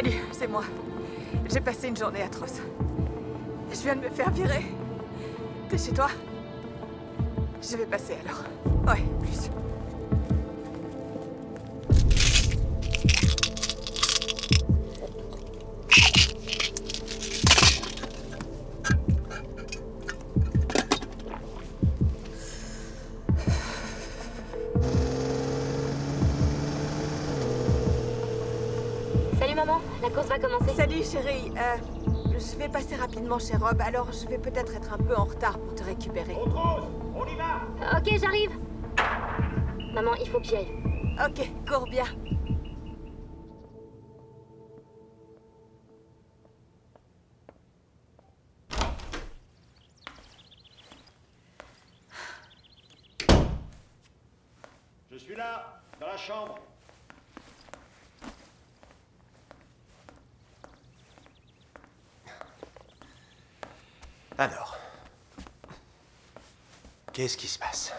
Salut, c'est moi. J'ai passé une journée atroce. Je viens de me faire virer. T'es chez toi? Je vais passer alors. Ouais, plus. Salut maman, la course va commencer. Salut chérie, je vais passer rapidement chez Rob, alors je vais peut-être être un peu en retard pour te récupérer. Montrose, on y va. Ok, j'arrive. Maman, il faut que j'y aille. Ok, cours bien. Je suis là, dans la chambre. Alors, qu'est-ce qui se passe?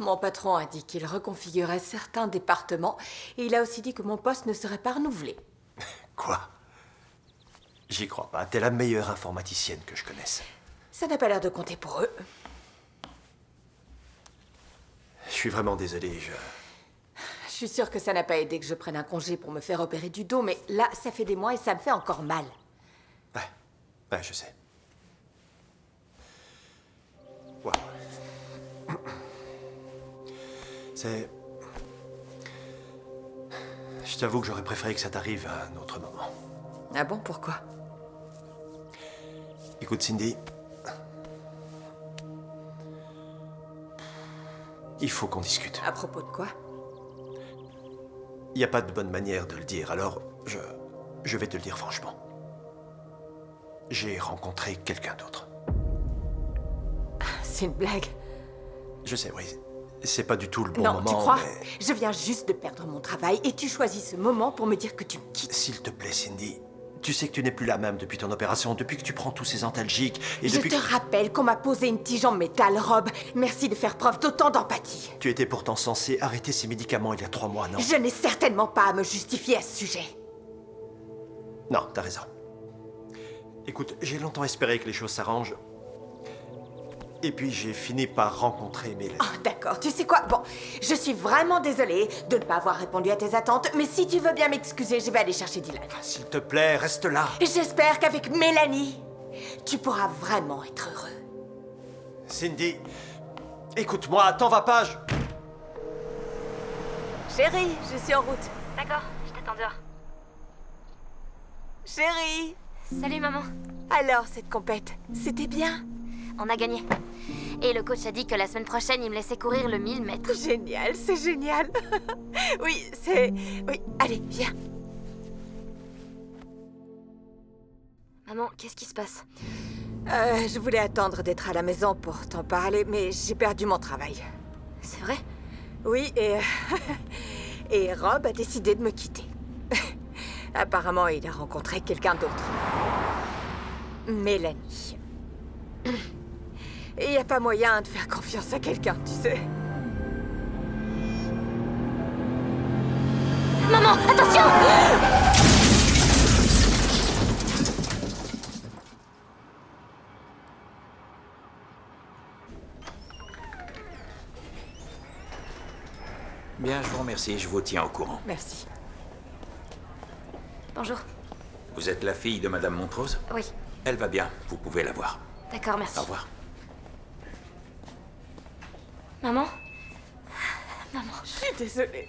Mon patron a dit qu'il reconfigurait certains départements et il a aussi dit que mon poste ne serait pas renouvelé. Quoi? J'y crois pas. T'es la meilleure informaticienne que je connaisse. Ça n'a pas l'air de compter pour eux. Je suis vraiment désolé, Je suis sûre que ça n'a pas aidé que je prenne un congé pour me faire opérer du dos, mais là, ça fait des mois et ça me fait encore mal. Ouais, je sais. Wow. C'est... Je t'avoue que j'aurais préféré que ça t'arrive à un autre moment. Ah bon, pourquoi? Écoute, Cindy... Il faut qu'on discute. À propos de quoi? Il n'y a pas de bonne manière de le dire, alors je vais te le dire franchement. J'ai rencontré quelqu'un d'autre. C'est une blague. Je sais, oui. C'est pas du tout le bon Non, moment, tu crois? mais... Je viens juste de perdre mon travail et tu choisis ce moment pour me dire que tu me quittes. S'il te plaît, Cindy, tu sais que tu n'es plus la même depuis ton opération, depuis que tu prends tous ces antalgiques, et Je depuis te rappelle qu'on m'a posé une tige en métal, Rob. Merci de faire preuve d'autant d'empathie. Tu étais pourtant censé arrêter ces médicaments il y a 3 mois, non? Je n'ai certainement pas à me justifier à ce sujet. Non, t'as raison. Écoute, j'ai longtemps espéré que les choses s'arrangent. Et puis j'ai fini par rencontrer Mélanie. Oh, d'accord, tu sais quoi? Bon, je suis vraiment désolée de ne pas avoir répondu à tes attentes, mais si tu veux bien m'excuser, je vais aller chercher Dylan. S'il te plaît, reste là. J'espère qu'avec Mélanie, tu pourras vraiment être heureux. Cindy, écoute-moi, t'en vas pas, Chérie, je suis en route. D'accord, je t'attends dehors. Chérie! Salut maman. Alors, cette compète, c'était bien? On a gagné. Et le coach a dit que la semaine prochaine, il me laissait courir le 1000 mètres. Génial, c'est génial. Oui, c'est... Oui, allez, viens. Maman, qu'est-ce qui se passe? Je voulais attendre d'être à la maison pour t'en parler, mais j'ai perdu mon travail. C'est vrai? Oui, et... et Rob a décidé de me quitter. Apparemment, il a rencontré quelqu'un d'autre. Mélanie. Il n'y a pas moyen de faire confiance à quelqu'un, tu sais. Maman, attention! Bien, je vous remercie, je vous tiens au courant. Merci. Bonjour. Vous êtes la fille de Madame Montrose? Oui. Elle va bien, vous pouvez la voir. D'accord, merci. Au revoir. Maman? Maman. Je suis désolée.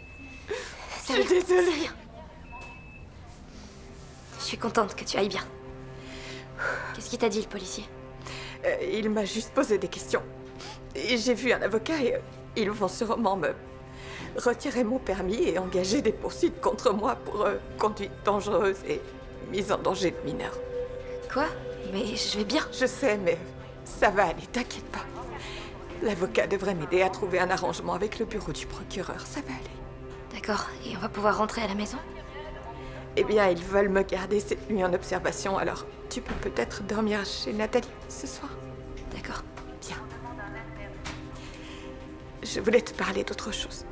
C'est Je suis rien, désolée. c'est rien. Je suis contente que tu ailles bien. Qu'est-ce qu'il t'a dit, le policier? Il m'a juste posé des questions. Et j'ai vu un avocat et ils vont sûrement me retirer mon permis et engager des poursuites contre moi pour conduite dangereuse et mise en danger de mineurs. Quoi? Mais je vais bien. Je sais, mais ça va aller, t'inquiète pas. L'avocat devrait m'aider à trouver un arrangement avec le bureau du procureur, ça va aller. D'accord, et on va pouvoir rentrer à la maison? Eh bien, ils veulent me garder cette nuit en observation, alors tu peux peut-être dormir chez Nathalie ce soir. D'accord. Bien. Je voulais te parler d'autre chose.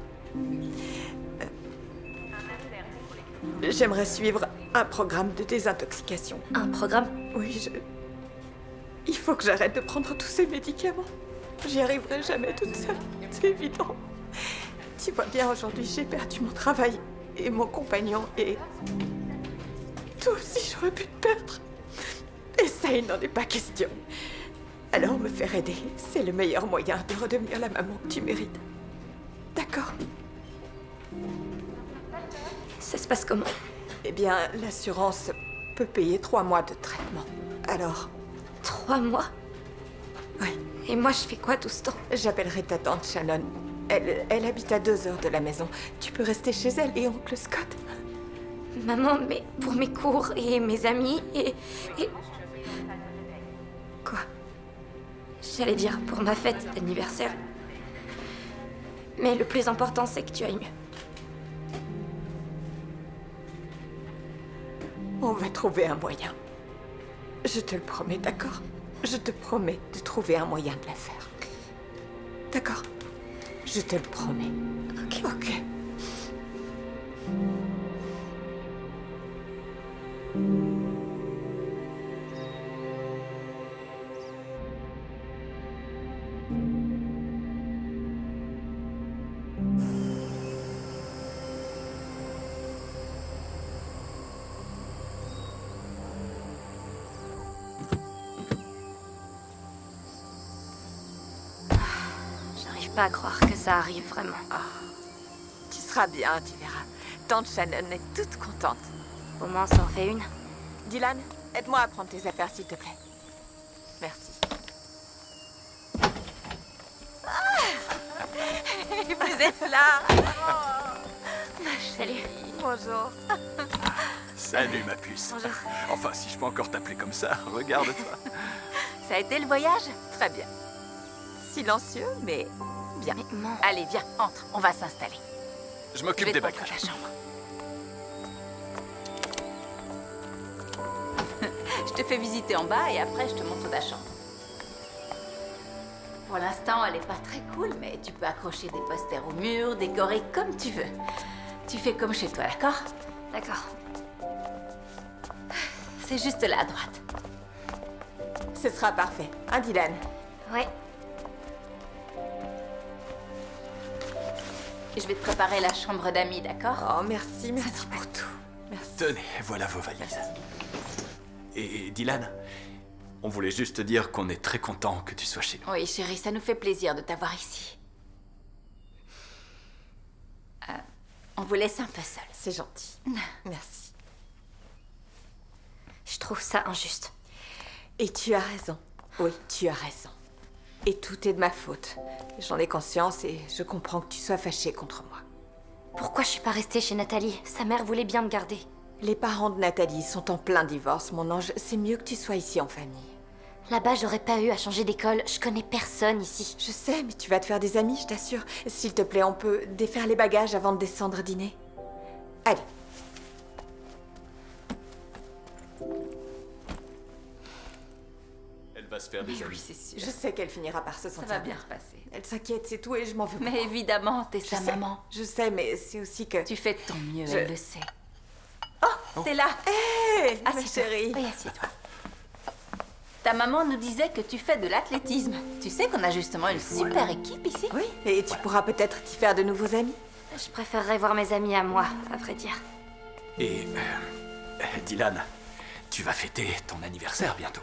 J'aimerais suivre un programme de désintoxication. Un programme? Oui, il faut que j'arrête de prendre tous ces médicaments. J'y arriverai jamais toute seule, c'est évident. Tu vois bien, aujourd'hui, j'ai perdu mon travail et mon compagnon et... Toi aussi, j'aurais pu te perdre. Et ça, il n'en est pas question. Alors, me faire aider, c'est le meilleur moyen de redevenir la maman que tu mérites. D'accord? Ça se passe comment? Eh bien, l'assurance peut payer 3 mois de traitement. Alors, 3 mois? oui, Et moi, je fais quoi tout ce temps? j'appellerai ta tante Shannon. Elle habite à 2 heures de la maison. Tu peux rester chez elle et oncle Scott. Maman, mais pour mes cours et mes amis et... Quoi? J'allais dire pour ma fête d'anniversaire. Mais le plus important, c'est que tu ailles mieux. On va trouver un moyen. Je te le promets, d'accord? Je te promets de trouver un moyen de la faire. D'accord? Je te le promets. Ok. Ok. J'arrive pas à croire que ça arrive vraiment. Tu seras bien, tu verras. Tante Shannon est toute contente. Au moins, ça en fait une. Dylan, aide-moi à prendre tes affaires, s'il te plaît. Merci. Vous êtes là. Salut. Bonjour. Salut ma puce. Bonjour. Enfin, si je peux encore t'appeler comme ça, regarde-toi. Ça a été le voyage? Très bien. Silencieux, mais bien. Mais maman... Allez, viens, entre. On va s'installer. Je Je m'occupe vais des te montrer bagages. ta chambre. Je te fais visiter en bas et après je te montre ta chambre. Pour l'instant, elle est pas très cool, mais tu peux accrocher des posters au mur, décorer comme tu veux. Tu fais comme chez toi, d'accord? D'accord. C'est juste là à droite. Ce sera parfait. Hein, Dylan? Ouais. Je vais te préparer la chambre d'amis, d'accord? Oh, merci pour tout. Merci. Tenez, voilà vos valises. Et Dylan, on voulait juste te dire qu'on est très content que tu sois chez nous. Oui, chérie, ça nous fait plaisir de t'avoir ici. On vous laisse un peu seul. C'est gentil. Merci. Je trouve ça injuste. Et tu as raison. Oui, tu as raison. Et tout est de ma faute. J'en ai conscience et je comprends que tu sois fâchée contre moi. Pourquoi je suis pas restée chez Nathalie? Sa mère voulait bien me garder. Les parents de Nathalie sont en plein divorce, mon ange. C'est mieux que tu sois ici en famille. Là-bas, j'aurais pas eu à changer d'école. Je connais personne ici. Je sais, mais tu vas te faire des amis, je t'assure. S'il te plaît, on peut défaire les bagages avant de descendre dîner. Allez. Elle va se faire des amis. c'est sûr. Je sais qu'elle finira par se Ça sentir va bien bien. se passer. Elle s'inquiète, c'est tout, et je m'en veux pas. Mais évidemment, t'es Je sa sais, maman. Je sais, mais c'est aussi que... Tu fais de ton mieux, Je- elle le sait. Oh, t'es là. Hé, ma Assieds-toi. chérie. Oui, assieds-toi. Ta maman nous disait que tu fais de l'athlétisme. Tu sais qu'on a justement une super équipe ici? Oui, et tu pourras peut-être t'y faire de nouveaux amis. Je préférerais voir mes amis à moi, à vrai dire. Et Dylan, tu vas fêter ton anniversaire bientôt.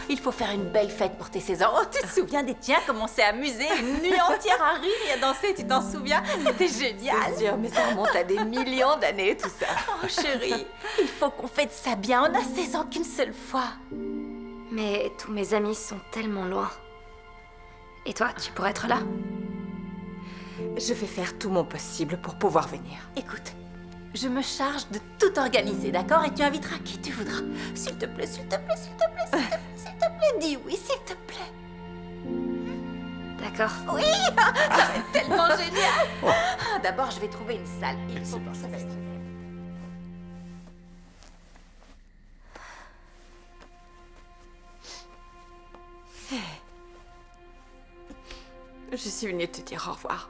Il faut faire une belle fête pour tes 16 ans. Oh, tu te souviens des tiens, comme on s'est amusé une nuit entière à rire et à danser, tu t'en souviens? C'était génial. C'est sûr, mais ça remonte à des millions d'années, tout ça. Oh chérie, il faut qu'on fête ça bien. On a 16 ans qu'une seule fois. Mais tous mes amis sont tellement loin. Et toi, tu pourrais être là? Je vais faire tout mon possible pour pouvoir venir. Écoute, je me charge de tout organiser, d'accord? Et tu inviteras qui tu voudras. S'il te plaît, s'il te plaît, s'il te plaît, s'il te plaît, s'il te plaît, dis oui, s'il te plaît. D'accord. Oui, ça va être tellement génial. Ah, d'abord, je vais trouver une salle. Il faut que ça va être... Je suis venue te dire au revoir.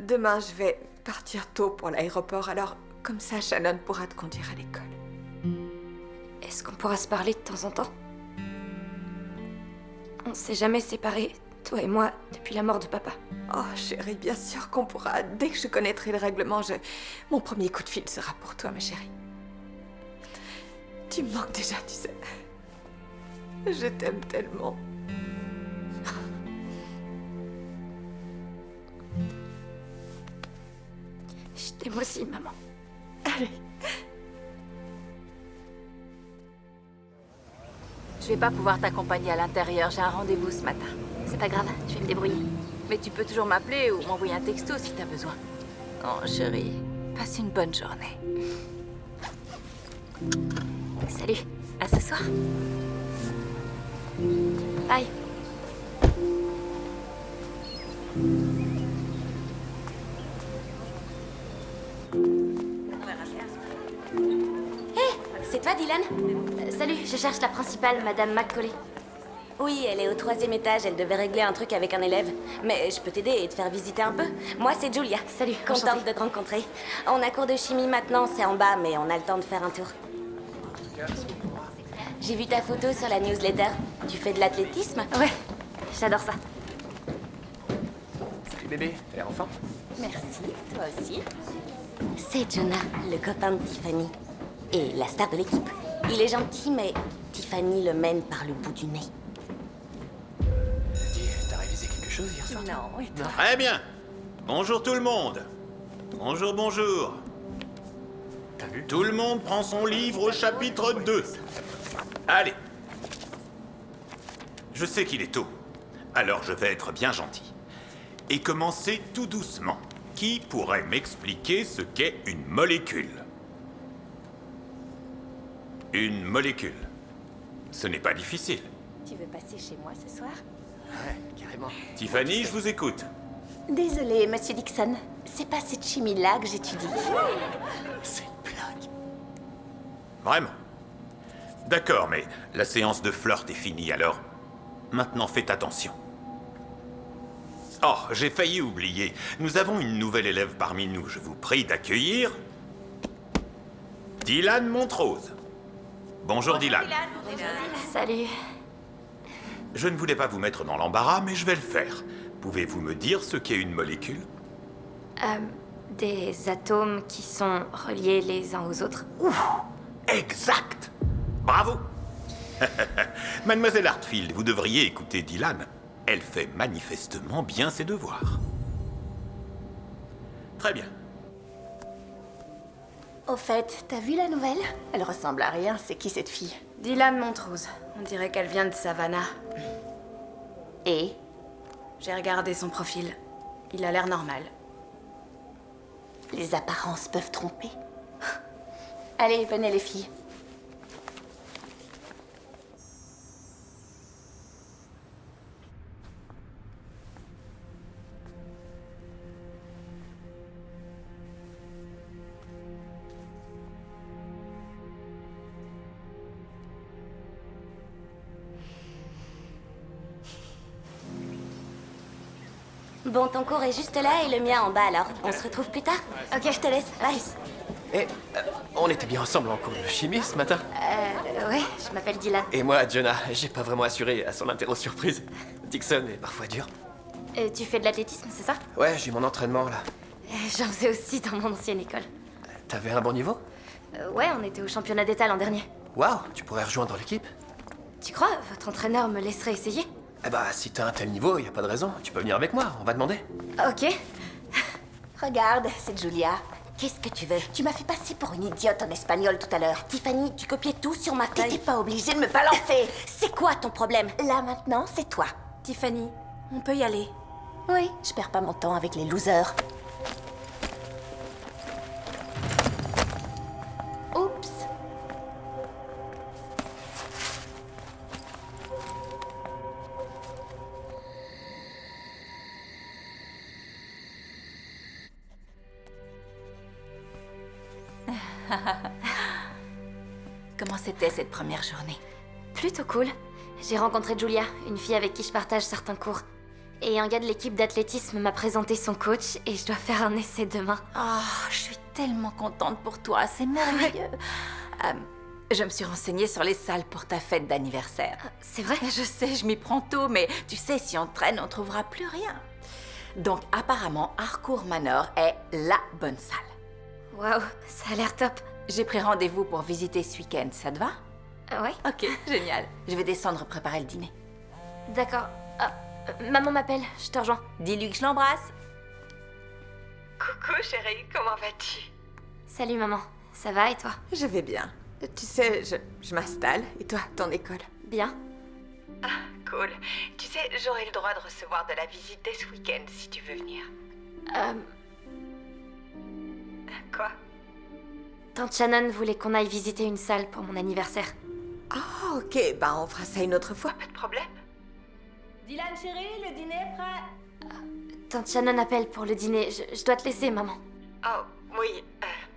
Demain, je vais partir tôt pour l'aéroport, alors comme ça, Shannon pourra te conduire à l'école. Est-ce qu'on pourra se parler de temps en temps? On s'est jamais séparés, toi et moi, depuis la mort de papa. Oh, chérie, bien sûr qu'on pourra. Dès que je connaîtrai le règlement, mon premier coup de fil sera pour toi, ma chérie. Tu me manques déjà, tu sais. Je t'aime tellement. Je t'aime aussi, maman. Allez. Je vais pas pouvoir t'accompagner à l'intérieur, j'ai un rendez-vous ce matin. C'est pas grave, je vais me débrouiller. Mais tu peux toujours m'appeler ou m'envoyer un texto si t'as besoin. Oh chérie, passe une bonne journée. Salut, à ce soir. Bye. C'est toi, Dylan? Salut, je cherche la principale, Madame McCauley. Oui, elle est au 3e étage, elle devait régler un truc avec un élève. Mais je peux t'aider et te faire visiter un peu. Moi, c'est Julia. Salut, contente de te rencontrer. On a cours de chimie maintenant, c'est en bas, mais on a le temps de faire un tour. J'ai vu ta photo sur la newsletter. Tu fais de l'athlétisme? Ouais, j'adore ça. Salut bébé, t'as l'air en forme? Merci, toi aussi. C'est Jonah, le copain de Tiffany. Et la star de l'équipe. Il est gentil, mais Tiffany le mène par le bout du nez. Dis, t'as révisé quelque chose hier soir? Non, et toi? Très bien. Bonjour tout le monde. Bonjour, bonjour. T'as vu? Tout le monde prend son livre au chapitre 2. Allez. Je sais qu'il est tôt, alors je vais être bien gentil. Et commencer tout doucement. Qui pourrait m'expliquer ce qu'est une molécule? Une molécule. Ce n'est pas difficile. Tu veux passer chez moi ce soir? Ouais, carrément. Tiffany, je vous écoute. Désolée, monsieur Dixon. C'est pas cette chimie-là que j'étudie. C'est une blague. Vraiment? D'accord, mais la séance de flirt est finie, alors maintenant faites attention. Oh, j'ai failli oublier. Nous avons une nouvelle élève parmi nous. Je vous prie d'accueillir Dylan Montrose. Bonjour Dylan. Salut. Je ne voulais pas vous mettre dans l'embarras, mais je vais le faire. Pouvez-vous me dire ce qu'est une molécule? Des atomes qui sont reliés les uns aux autres. Exact. Bravo. Mademoiselle Hartfield, vous devriez écouter Dylan. Elle fait manifestement bien ses devoirs. Très bien. Au fait, t'as vu la nouvelle? Elle ressemble à rien, c'est qui cette fille? Dylan Montrose. On dirait qu'elle vient de Savannah. Et? J'ai regardé son profil. Il a l'air normal. Les apparences peuvent tromper. Allez, venez les filles. Bon, ton cours est juste là et le mien en bas, alors. On se retrouve plus tard? Ok, je te laisse. Bye. Et on était bien ensemble en cours de chimie ce matin. Ouais, je m'appelle Dylan. Et moi, Jonah, j'ai pas vraiment assuré à son interro surprise. Dixon est parfois dur. Tu fais de l'athlétisme, c'est ça? Ouais, j'ai mon entraînement là. J'en faisais aussi dans mon ancienne école. T'avais un bon niveau? Ouais, on était au championnat d'État l'an dernier. Waouh, tu pourrais rejoindre l'équipe? Tu crois? Votre entraîneur me laisserait essayer? Eh bah, si t'as un tel niveau, y a pas de raison. Tu peux venir avec moi, on va demander. Ok. Regarde, c'est Julia. Qu'est-ce que tu veux? Tu m'as fait passer pour une idiote en espagnol tout à l'heure. Tiffany, tu copiais tout sur ma feuille. T'étais pas obligée de me balancer. C'est quoi ton problème? Là maintenant, c'est toi. Tiffany, on peut y aller. Oui, je perds pas mon temps avec les losers. Oups. Comment c'était cette première journée? Plutôt cool. J'ai rencontré Julia, une fille avec qui je partage certains cours. Et un gars de l'équipe d'athlétisme m'a présenté son coach et je dois faire un essai demain. Oh, je suis tellement contente pour toi, c'est merveilleux. Je me suis renseignée sur les salles pour ta fête d'anniversaire. C'est vrai? Je sais, je m'y prends tôt, mais tu sais, si on traîne, on trouvera plus rien. Donc apparemment, Harcourt Manor est la bonne salle. Waouh, ça a l'air top. J'ai pris rendez-vous pour visiter ce week-end, ça te va? Ouais? Ok, génial. Je vais descendre préparer le dîner. D'accord. Maman m'appelle, je te rejoins. Dis-lui que je l'embrasse. Coucou chérie, comment vas-tu? Salut maman, ça va et toi? Je vais bien. Tu sais, je m'installe. Et toi, ton école? Bien. Ah, cool. Tu sais, j'aurai le droit de recevoir de la visite dès ce week-end si tu veux venir. Quoi? Tante Shannon voulait qu'on aille visiter une salle pour mon anniversaire. Ah, ok. Bah, on fera ça une autre fois, pas de problème. Dylan chérie, le dîner est prêt. Tante Shannon appelle pour le dîner. Je dois te laisser, maman. Oh, oui.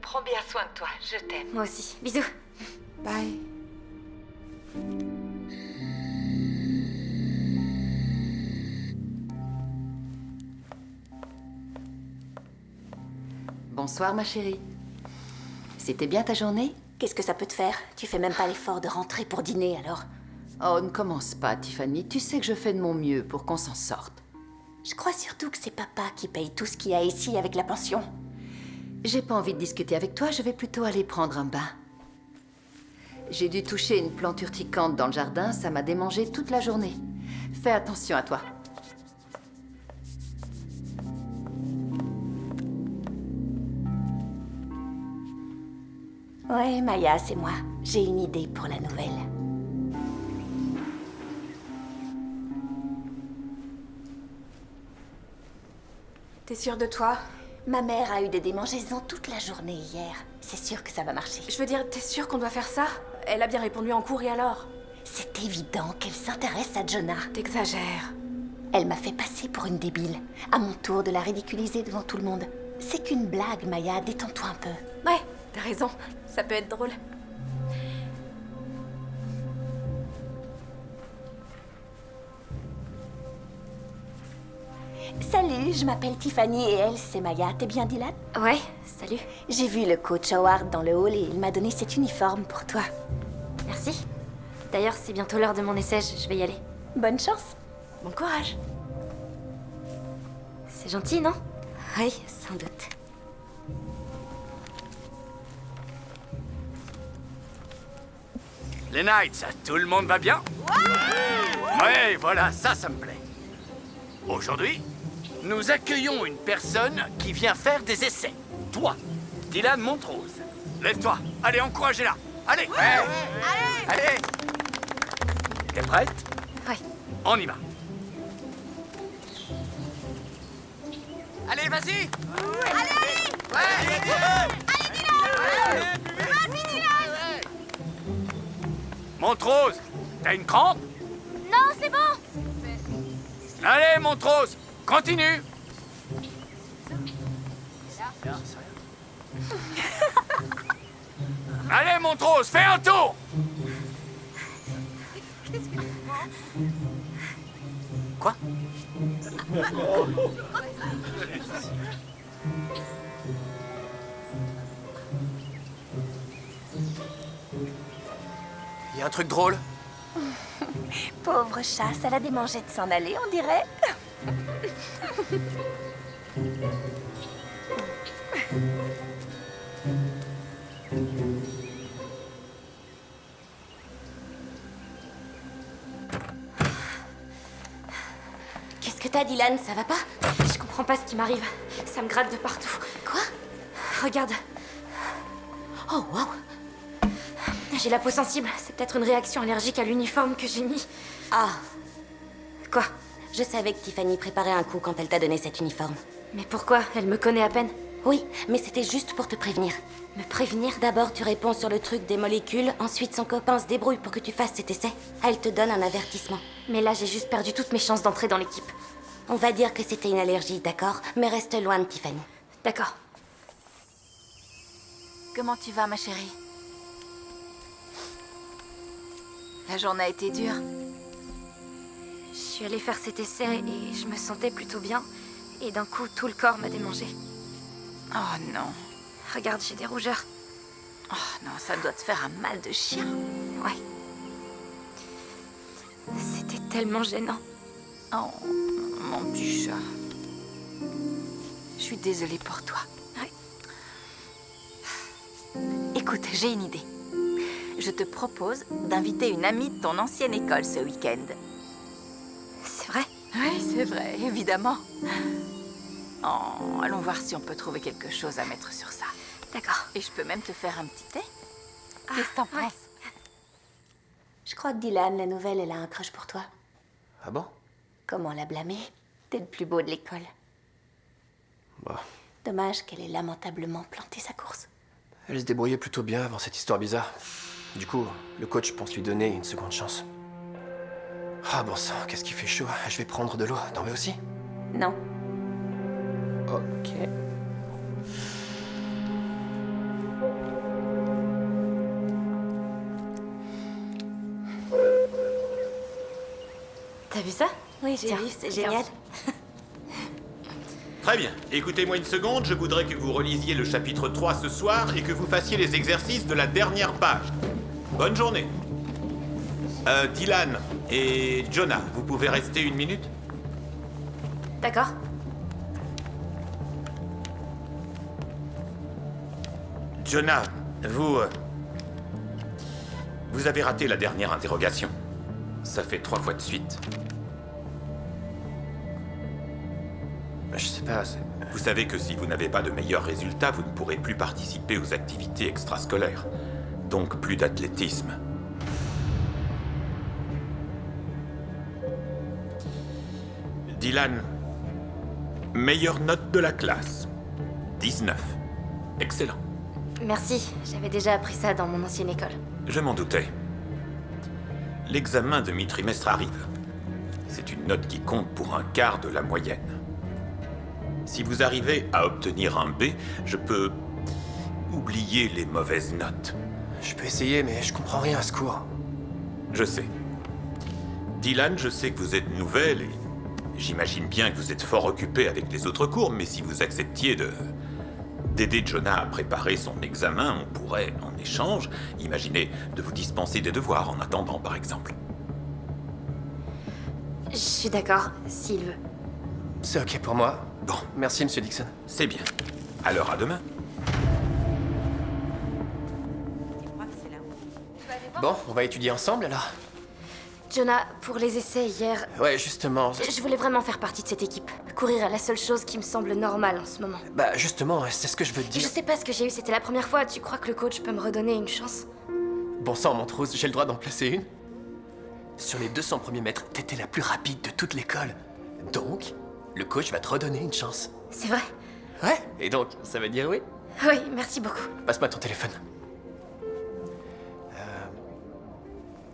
Prends bien soin de toi. Je t'aime. Moi aussi. Bisous. Bye. Bonsoir ma chérie. C'était bien ta journée? Qu'est-ce que ça peut te faire? Tu fais même pas l'effort de rentrer pour dîner, alors? Oh, ne commence pas, Tiffany. Tu sais que je fais de mon mieux pour qu'on s'en sorte. Je crois surtout que c'est papa qui paye tout ce qu'il y a ici avec la pension. J'ai pas envie de discuter avec toi, je vais plutôt aller prendre un bain. J'ai dû toucher une plante urticante dans le jardin, ça m'a démangé toute la journée. Fais attention à toi. Ouais, Maya, c'est moi. J'ai une idée pour la nouvelle. T'es sûre de toi? Ma mère a eu des démangeaisons toute la journée hier. C'est sûr que ça va marcher. Je veux dire, t'es sûre qu'on doit faire ça? Elle a bien répondu en cours et alors? C'est évident qu'elle s'intéresse à Jonah. T'exagères. Elle m'a fait passer pour une débile. À mon tour de la ridiculiser devant tout le monde. C'est qu'une blague, Maya. Détends-toi un peu. Ouais, t'as raison. Ça peut être drôle. Salut, je m'appelle Tiffany et elle, c'est Maya. T'es bien, Dylan? Ouais, salut. J'ai vu le coach Howard dans le hall et il m'a donné cet uniforme pour toi. Merci. D'ailleurs, c'est bientôt l'heure de mon essai, je vais y aller. Bonne chance. Bon courage. C'est gentil, non? Oui, sans doute. Les Knights, tout le monde va bien? Ouais, voilà, ça me plaît. Aujourd'hui, nous accueillons une personne qui vient faire des essais. Toi, Dylan Montrose. Lève-toi, allez, encouragez-la. Allez, allez. T'es prête? Ouais. On y va. Allez, vas-y. Montrose, t'as une crampe? Non, c'est bon! Allez, Montrose, continue. Allez, Montrose, fais un tour. Quoi? Il y a un truc drôle? Pauvre chat, ça l'a démangé de s'en aller, on dirait. Qu'est-ce que t'as, Dylan? Ça va pas? Je comprends pas ce qui m'arrive. Ça me gratte de partout. Quoi? Regarde. Oh, wow. J'ai la peau sensible. C'est peut-être une réaction allergique à l'uniforme que j'ai mis. Ah, Quoi? je savais que Tiffany préparait un coup quand elle t'a donné cet uniforme. Mais pourquoi? Elle me connaît à peine. Oui, mais c'était juste pour te prévenir. Me prévenir? D'abord, tu réponds sur le truc des molécules, ensuite son copain se débrouille pour que tu fasses cet essai. Elle te donne un avertissement. Mais là, j'ai juste perdu toutes mes chances d'entrer dans l'équipe. On va dire que c'était une allergie, d'accord? Mais reste loin de Tiffany. D'accord. Comment tu vas, ma chérie? La journée a été dure. Je suis allée faire cet essai et je me sentais plutôt bien. Et d'un coup, tout le corps m'a démangé. Oh non. Regarde, j'ai des rougeurs. Oh non, ça doit te faire un mal de chien. Ouais. C'était tellement gênant. Oh, mon petit chat. Je suis désolée pour toi. Ouais. Écoute, j'ai une idée. Je te propose d'inviter une amie de ton ancienne école ce week-end. C'est vrai? Oui, c'est vrai, évidemment. Oh, allons voir si on peut trouver quelque chose à mettre sur ça. D'accord. Et je peux même te faire un petit thé. Qu'est-ce que t'en penses? Je crois que Dylan, la nouvelle, elle a un crush pour toi. Ah bon? Comment la blâmer? T'es le plus beau de l'école. Bah, Dommage qu'elle ait lamentablement planté sa course. elle se débrouillait plutôt bien avant cette histoire bizarre. Du coup, le coach pense lui donner une seconde chance. Ah bon sang, qu'est-ce qui fait chaud? Je vais prendre de l'eau. T'en veux aussi? Non. Ok. T'as vu ça? Oui, j'ai vu, c'est génial. Très bien. Écoutez-moi une seconde, je voudrais que vous relisiez le chapitre 3 ce soir et que vous fassiez les exercices de la dernière page. Bonne journée. Dylan et Jonah, vous pouvez rester 1 minute? D'accord. Jonah, vous avez raté la dernière interrogation. Ça fait 3 fois de suite. Je sais pas, Vous savez que si vous n'avez pas de meilleurs résultats, vous ne pourrez plus participer aux activités extrascolaires. Donc plus d'athlétisme. Dylan, meilleure note de la classe. 19. Excellent. Merci, j'avais déjà appris ça dans mon ancienne école. Je m'en doutais. L'examen de mi-trimestre arrive. C'est une note qui compte pour un quart de la moyenne. Si vous arrivez à obtenir un B, je peux oublier les mauvaises notes. Je peux essayer, mais je comprends rien à ce cours. Je sais. Dylan, je sais que vous êtes nouvelle et j'imagine bien que vous êtes fort occupé avec les autres cours, mais si vous acceptiez d'aider Jonah à préparer son examen, on pourrait, en échange, imaginer de vous dispenser des devoirs en attendant, par exemple. Je suis d'accord, s'il veut. C'est ok pour moi. Bon. Merci, monsieur Dixon. C'est bien. Alors à demain. Bon, on va étudier ensemble alors? Jonah, pour les essais hier, Ouais, justement. je voulais vraiment faire partie de cette équipe. Courir est la seule chose qui me semble normale en ce moment. Bah, justement, c'est ce que je veux te Je dire. sais pas ce que j'ai eu, c'était la première fois. Tu crois que le coach peut me redonner une chance? Bon sang, Montrose, j'ai le droit d'en placer une? Sur les 200 premiers mètres, t'étais la plus rapide de toute l'école. Donc, le coach va te redonner une chance. C'est vrai? Ouais, et donc, ça veut dire oui? Oui, merci beaucoup. Passe-moi ton téléphone.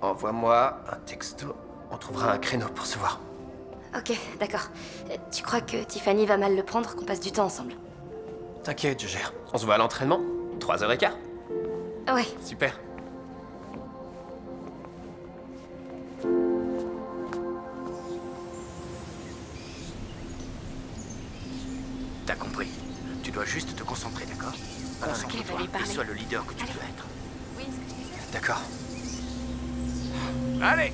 Envoie-moi un texto. On trouvera un créneau pour se voir. Ok, d'accord. Tu crois que Tiffany va mal le prendre, qu'on passe du temps ensemble? T'inquiète, je gère. On se voit à l'entraînement? 3h15? Ouais. Super. T'as compris. Tu dois juste te concentrer, d'accord? Concentre-toi et sois le leader que tu peux être. D'accord. Allez!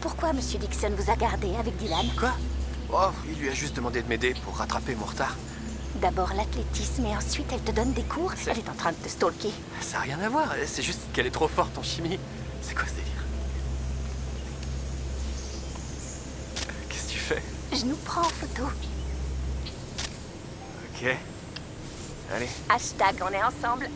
Pourquoi Monsieur Dixon vous a gardé avec Dylan? Quoi? Oh, il lui a juste demandé de m'aider pour rattraper mon retard. D'abord l'athlétisme et ensuite elle te donne des cours. Elle est en train de te stalker. Ça n'a rien à voir, c'est juste qu'elle est trop forte en chimie. C'est quoi ce délire? Qu'est-ce que tu fais? Je nous prends en photo. Ok. Allez. Hashtag on est ensemble.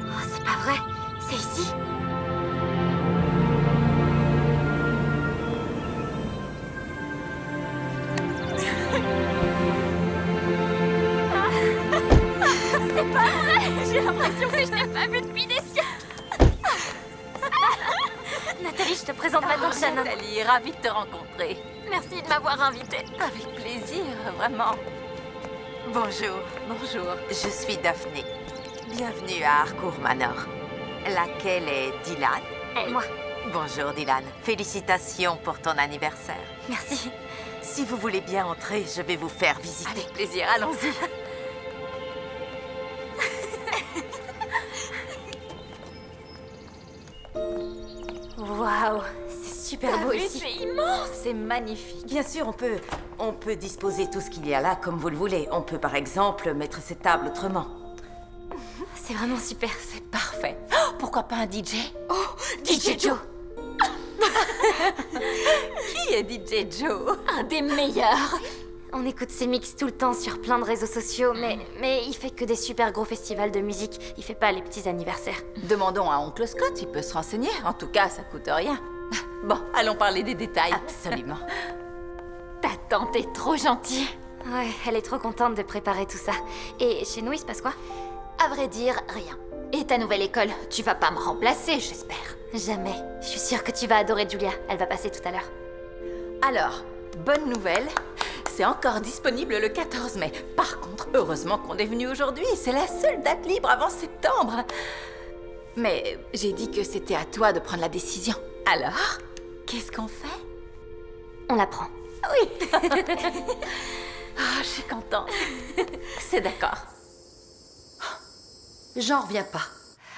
Oh, c'est pas vrai. C'est ici. l'impression que je t'ai pas vue depuis des siècles. Nathalie, je te présente ma tante Shannon. Nathalie, ravie de te rencontrer. Merci de m'avoir invitée. Avec plaisir, vraiment. Bonjour, bonjour. Je suis Daphné. Bienvenue à Harcourt Manor. Laquelle est Dylan? Et moi. Bonjour Dylan. Félicitations pour ton anniversaire. Merci. Si vous voulez bien entrer, je vais vous faire visiter. Avec plaisir, allons-y. Waouh, c'est super beau ici. C'est immense. C'est magnifique. Bien sûr, on peut disposer tout ce qu'il y a là comme vous le voulez. On peut par exemple mettre cette table autrement. C'est vraiment super. C'est parfait. Oh, pourquoi pas un DJ? Oh, DJ Joe. Qui est DJ Joe? Un des meilleurs. On écoute ses mix tout le temps sur plein de réseaux sociaux, mais il fait que des super gros festivals de musique. Il fait pas les petits anniversaires. Demandons à Oncle Scott, il peut se renseigner. En tout cas, ça coûte rien. Bon, allons parler des détails. Absolument. Ta tante est trop gentille. Ouais, elle est trop contente de préparer tout ça. Et chez nous, il se passe quoi? À vrai dire, rien. Et ta nouvelle école, tu vas pas me remplacer, j'espère. Jamais. Je suis sûre que tu vas adorer Julia. Elle va passer tout à l'heure. Alors, bonne nouvelle, c'est encore disponible le 14 mai. Par contre, heureusement qu'on est venu aujourd'hui. C'est la seule date libre avant septembre. Mais j'ai dit que c'était à toi de prendre la décision. Alors, qu'est-ce qu'on fait? On la prend. Oui. Je suis contente. C'est d'accord. J'en reviens pas.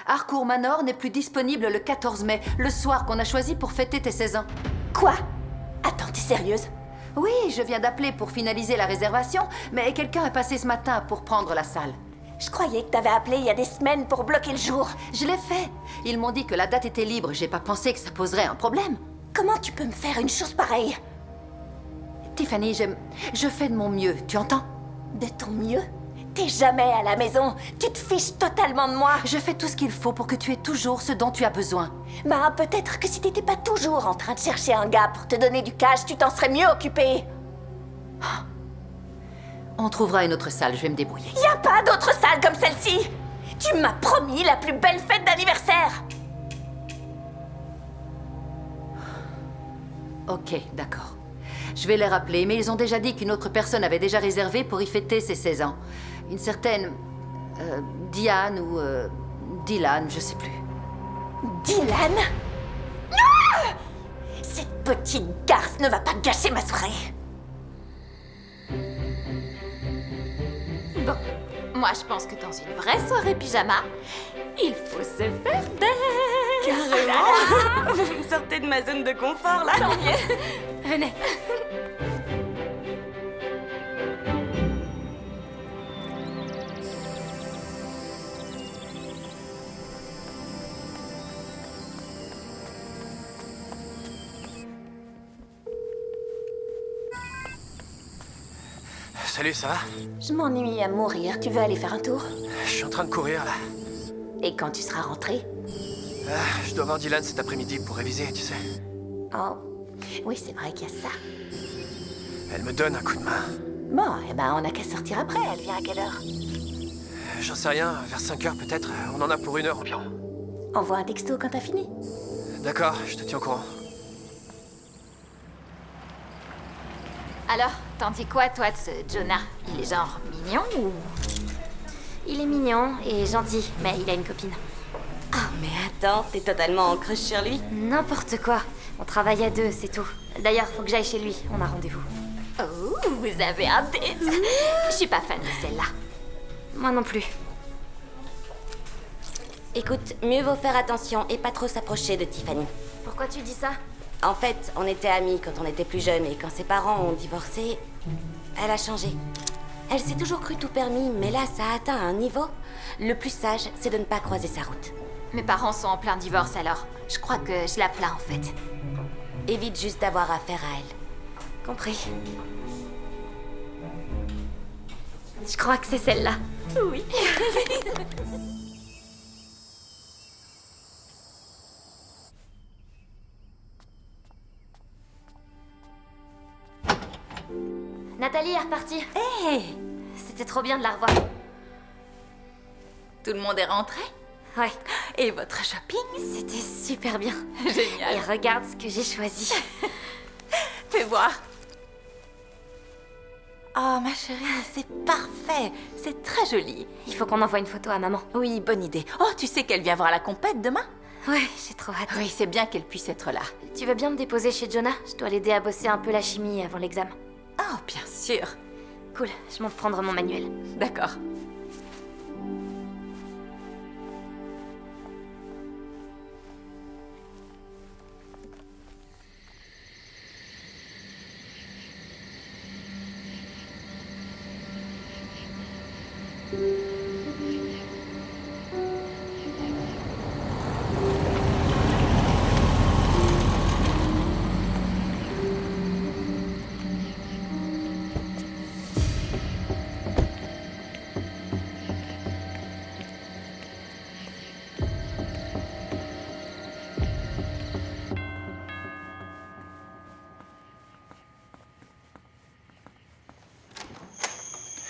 Harcourt Manor n'est plus disponible le 14 mai, le soir qu'on a choisi pour fêter tes 16 ans. Quoi? Attends, t'es sérieuse? Oui, je viens d'appeler pour finaliser la réservation, mais quelqu'un est passé ce matin pour prendre la salle. Je croyais que t'avais appelé il y a des semaines pour bloquer le jour. Je l'ai fait. Ils m'ont dit que la date était libre, j'ai pas pensé que ça poserait un problème. Comment tu peux me faire une chose pareille? Tiffany, je fais de mon mieux, tu entends? De ton mieux? T'es jamais à la maison. Tu te fiches totalement de moi. Je fais tout ce qu'il faut pour que tu aies toujours ce dont tu as besoin. Bah, peut-être que si t'étais pas toujours en train de chercher un gars pour te donner du cash, tu t'en serais mieux occupé. On trouvera une autre salle, je vais me débrouiller. Y a pas d'autre salle comme celle-ci. Tu m'as promis la plus belle fête d'anniversaire. Ok, d'accord. Je vais les rappeler, mais ils ont déjà dit qu'une autre personne avait déjà réservé pour y fêter ses 16 ans. Une certaine... Diane ou... Dylan, je sais plus. Dylan? Ah! Cette petite garce ne va pas gâcher ma soirée. Bon, moi je pense que dans une vraie soirée pyjama, il faut se faire belle. Carrément. Vous me sortez de ma zone de confort là. Tant mieux. Venez. Salut, ça va? Je m'ennuie à mourir. Tu veux aller faire un tour? Je suis en train de courir, là. Et quand tu seras rentré? Je dois voir Dylan cet après-midi pour réviser, tu sais. Oh, oui, c'est vrai qu'il y a ça. Elle me donne un coup de main. Bon, eh ben, on n'a qu'à sortir après. Elle vient à quelle heure? J'en sais rien, vers 5 heures peut-être. On en a pour 1 heure environ. Envoie un texto quand t'as fini. D'accord, je te tiens au courant. Alors, t'en dis quoi, toi, de ce Jonah? Il est genre mignon ou... Il est mignon et gentil, mais il a une copine. Ah, mais attends, t'es totalement en crush sur lui? N'importe quoi. On travaille à deux, c'est tout. D'ailleurs, faut que j'aille chez lui. On a rendez-vous. Oh, vous avez un date. Je suis pas fan de celle-là. Moi non plus. Écoute, mieux vaut faire attention et pas trop s'approcher de Tiffany. Pourquoi tu dis ça? En fait, on était amis quand on était plus jeunes et quand ses parents ont divorcé, elle a changé. Elle s'est toujours cru tout permis, mais là, ça a atteint un niveau. Le plus sage, c'est de ne pas croiser sa route. Mes parents sont en plein divorce alors. Je crois que je la plains en fait. Évite juste d'avoir affaire à elle. Compris. Je crois que c'est celle-là. Oui. Nathalie est repartie. Hé! C'était trop bien de la revoir. Tout le monde est rentré? Ouais. Et votre shopping? C'était super bien. Génial. Et regarde ce que j'ai choisi. Fais voir. Oh, ma chérie, c'est parfait. C'est très joli. Il faut qu'on envoie une photo à maman. Oui, bonne idée. Oh, tu sais qu'elle vient voir la compète demain? Ouais, j'ai trop hâte. Oui, c'est bien qu'elle puisse être là. Tu veux bien me déposer chez Jonah? Je dois l'aider à bosser un peu la chimie avant l'examen. Oh, bien sûr. Cool, je monte prendre mon manuel. D'accord.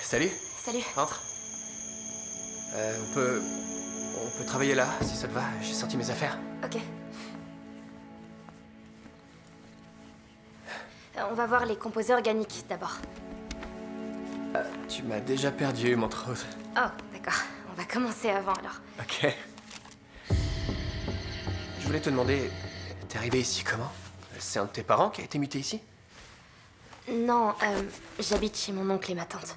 Salut. Salut. Entre. On peut travailler là, si ça te va. J'ai sorti mes affaires. Ok. On va voir les composés organiques d'abord. Tu m'as déjà perdu, Montrose. Oh, d'accord. On va commencer avant alors. Ok. Je voulais te demander, t'es arrivé ici comment? C'est un de tes parents qui a été muté ici? Non, j'habite chez mon oncle et ma tante.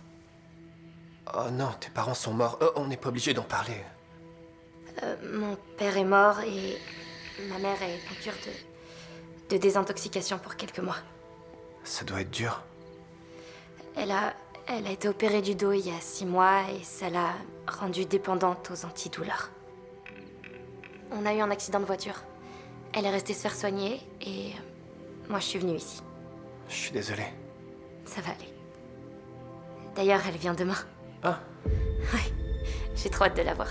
Oh non, tes parents sont morts. On n'est pas obligé d'en parler. Mon père est mort et ma mère est en cure de désintoxication pour quelques mois. Ça doit être dur. Elle a été opérée du dos il y a 6 mois et ça l'a rendue dépendante aux antidouleurs. On a eu un accident de voiture. Elle est restée se faire soigner et moi je suis venue ici. Je suis désolé. Ça va aller. D'ailleurs, elle vient demain. Ah. Ouais, j'ai trop hâte de la voir.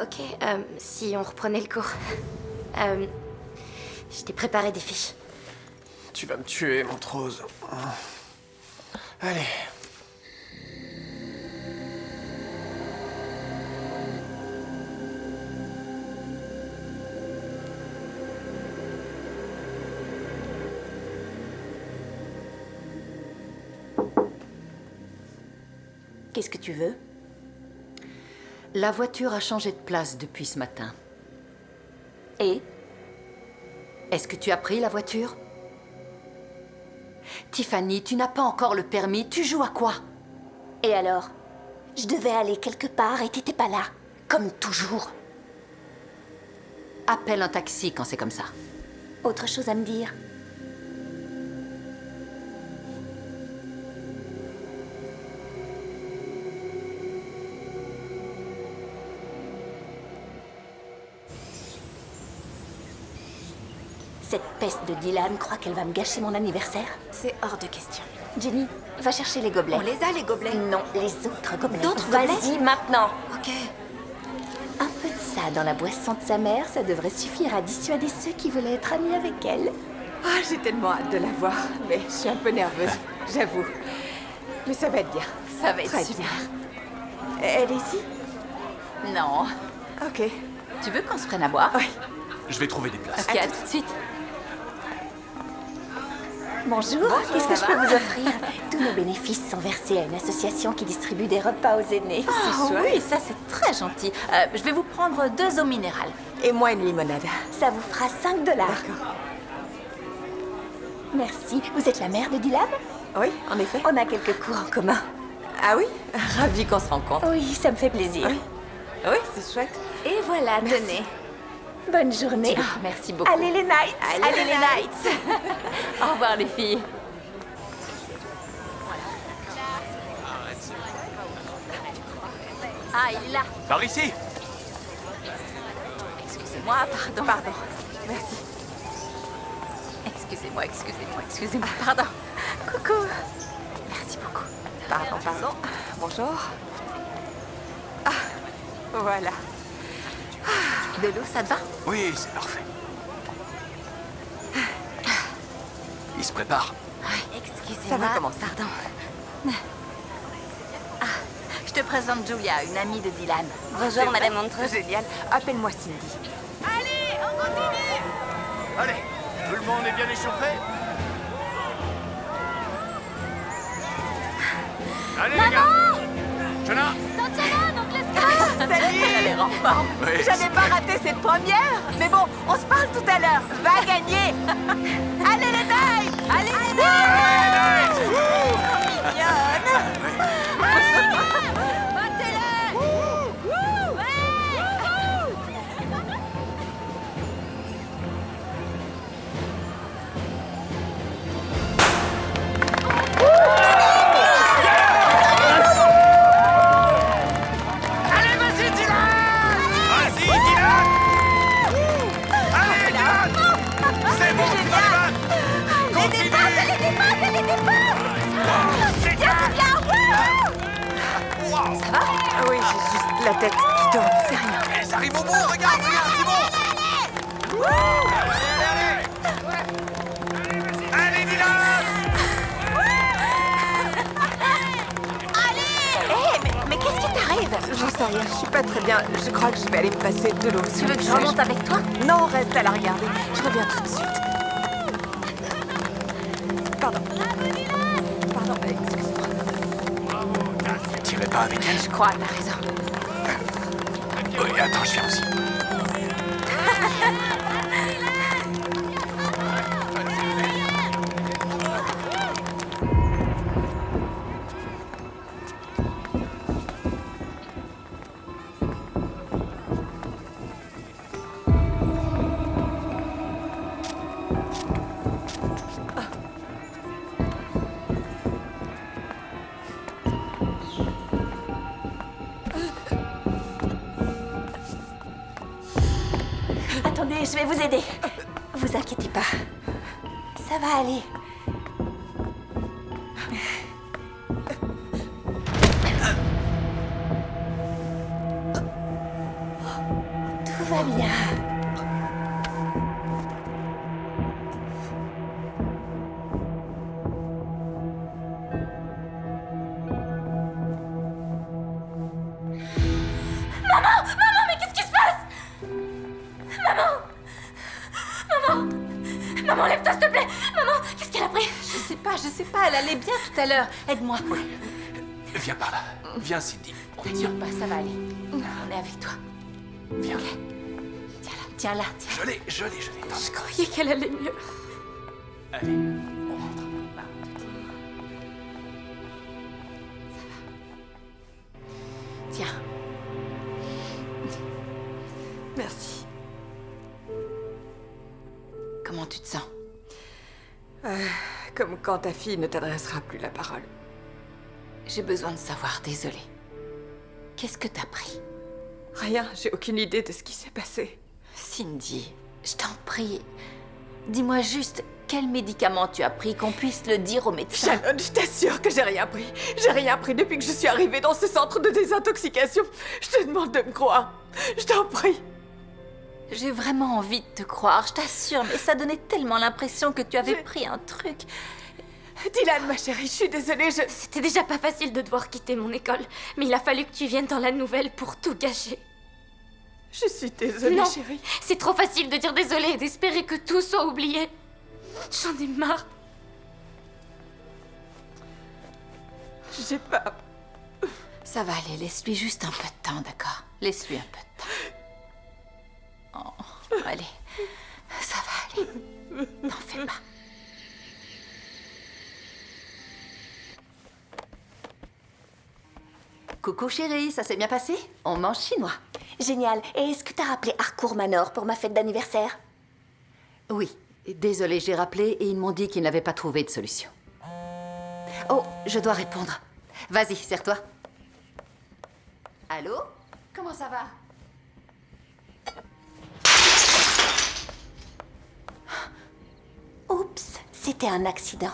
Ok, si on reprenait le cours. Je t'ai préparé des fiches. Tu vas me tuer, Montrose. Allez. Qu'est-ce que tu veux? La voiture a changé de place depuis ce matin. Et? Est-ce que tu as pris la voiture? Tiffany, tu n'as pas encore le permis. Tu joues à quoi? Et alors? Je devais aller quelque part et t'étais pas là. Comme toujours. Appelle un taxi quand c'est comme ça. Autre chose à me dire? Cette peste de Dylan croit qu'elle va me gâcher mon anniversaire? C'est hors de question. Jenny, va chercher les gobelets. On les a, les gobelets? Non, les autres gobelets. D'autres gobelets? Vas-y, maintenant. Ok. Un peu de ça dans la boisson de sa mère, ça devrait suffire à dissuader ceux qui voulaient être amis avec elle. Ah, j'ai tellement hâte de la voir, mais je suis un peu nerveuse, j'avoue. Mais ça va être bien. Ça va être Très super. bien. Elle est ici? Non. Ok. Tu veux qu'on se prenne à boire? Oui. Je vais trouver des places. Ok, à tout de suite. Bonjour, qu'est-ce que je peux vous offrir? Tous nos bénéfices sont versés à une association qui distribue des repas aux aînés. Ah oui, ça c'est très gentil. Je vais vous prendre 2 eaux minérales. Et moi une limonade. Ça vous fera 5 $. D'accord. Merci. Vous êtes la mère de Dylan? Oui, en effet. On a quelques cours en commun. Ah oui? Ravie qu'on se rencontre. Oui, ça me fait plaisir. Oui, oui, c'est chouette. Et voilà, tenez. Bonne journée. Ah, merci beaucoup. Allez les Knights. Allez les Knights. Au revoir les filles. Ah, il est là. Par ici. Excusez-moi, pardon. Merci. Excusez-moi, pardon. Coucou. Merci beaucoup. Pardon. Bonjour. Ah, voilà. De l'eau, ça te va? Oui, c'est parfait. Il se prépare. Excusez-moi. Ça va commencer. Pardon. te présente Julia, une amie de Dylan. Bonjour, Madame Montreux. Génial. Appelle-moi Cindy. Allez, on continue. Allez, tout le monde est bien échauffé? Allez, les gars! Jonah! Tatiana, donc laisse Salut. Elle est en forme. Oui, J'avais pas raté cette première. Mais bon, on se parle tout à l'heure. Va gagner. Allez les Knights. Allez les Knights. Mignonne. Ah oui, j'ai juste la tête qui tourne, c'est rien. Elles arrivent au bout, regarde, c'est bon! Allez, Dylan! Mais qu'est-ce qui t'arrive? J'en sais rien, je suis pas très bien. Je crois que je vais aller me passer de l'eau. Tu veux que je remonte avec toi? Non, reste à la regarder. Je reviens tout de suite. Pardon. Pardon, excuse-moi. T'irais pas avec elle? Je crois, t'as raison. Oui, attends, je viens aussi. Attendez, je vais vous aider. Vous inquiétez pas. Ça va aller. Tout va bien. Maman, mais qu'est-ce qui se passe? Maman, lève-toi, s'il te plaît. Maman, qu'est-ce qu'elle a pris? Je sais pas, elle allait bien tout à l'heure. Aide-moi. Oui. Viens par là. Viens, Cindy. On tient. T'inquiète pas, ça va aller. On est avec toi. Viens. Tiens là, tiens. Je l'ai. Je croyais qu'elle allait mieux. Allez, on rentre. Tiens. Merci. Comment tu te sens? Comme quand ta fille ne t'adressera plus la parole. J'ai besoin de savoir, désolée. Qu'est-ce que t'as pris? Rien, j'ai aucune idée de ce qui s'est passé. Cindy, je t'en prie. Dis-moi juste quel médicament tu as pris, qu'on puisse le dire au médecin. Shannon, je t'assure que j'ai rien pris. J'ai rien pris depuis que je suis arrivée dans ce centre de désintoxication. Je te demande de me croire. Je t'en prie. J'ai vraiment envie de te croire, je t'assure, mais ça donnait tellement l'impression que tu avais pris un truc. Dylan, ma chérie, je suis désolée, C'était déjà pas facile de devoir quitter mon école, mais il a fallu que tu viennes dans la nouvelle pour tout gâcher. Je suis désolée, Non, chérie. c'est trop facile de dire désolé et d'espérer que tout soit oublié. J'en ai marre. J'ai pas... Ça va aller, laisse-lui juste un peu de temps, d'accord? Laisse-lui un peu de temps. Oh, allez, ça va aller. N'en fais pas. Coucou chérie, ça s'est bien passé? On mange chinois. Génial. Et est-ce que t'as rappelé Harcourt Manor pour ma fête d'anniversaire? Oui, désolée, j'ai rappelé et ils m'ont dit qu'ils n'avaient pas trouvé de solution. Oh, je dois répondre. Vas-y, serre-toi. Allô? Comment ça va? Oups, c'était un accident.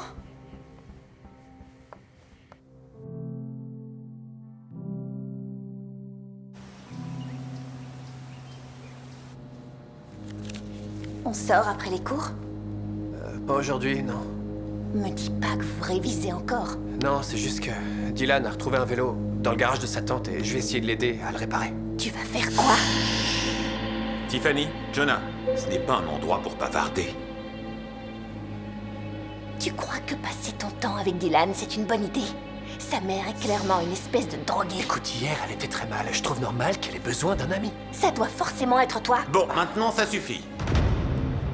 On sort après les cours? Pas aujourd'hui, non. Me dis pas que vous révisez encore. Non, c'est juste que Dylan a retrouvé un vélo dans le garage de sa tante et je vais essayer de l'aider à le réparer. Tu vas faire quoi? Tiffany, Jonah, ce n'est pas un endroit pour bavarder. Tu crois que passer ton temps avec Dylan, c'est une bonne idée? Sa mère est clairement une espèce de droguée. Écoute, hier, elle était très mal. Je trouve normal qu'elle ait besoin d'un ami. Ça doit forcément être toi. Bon, maintenant ça suffit.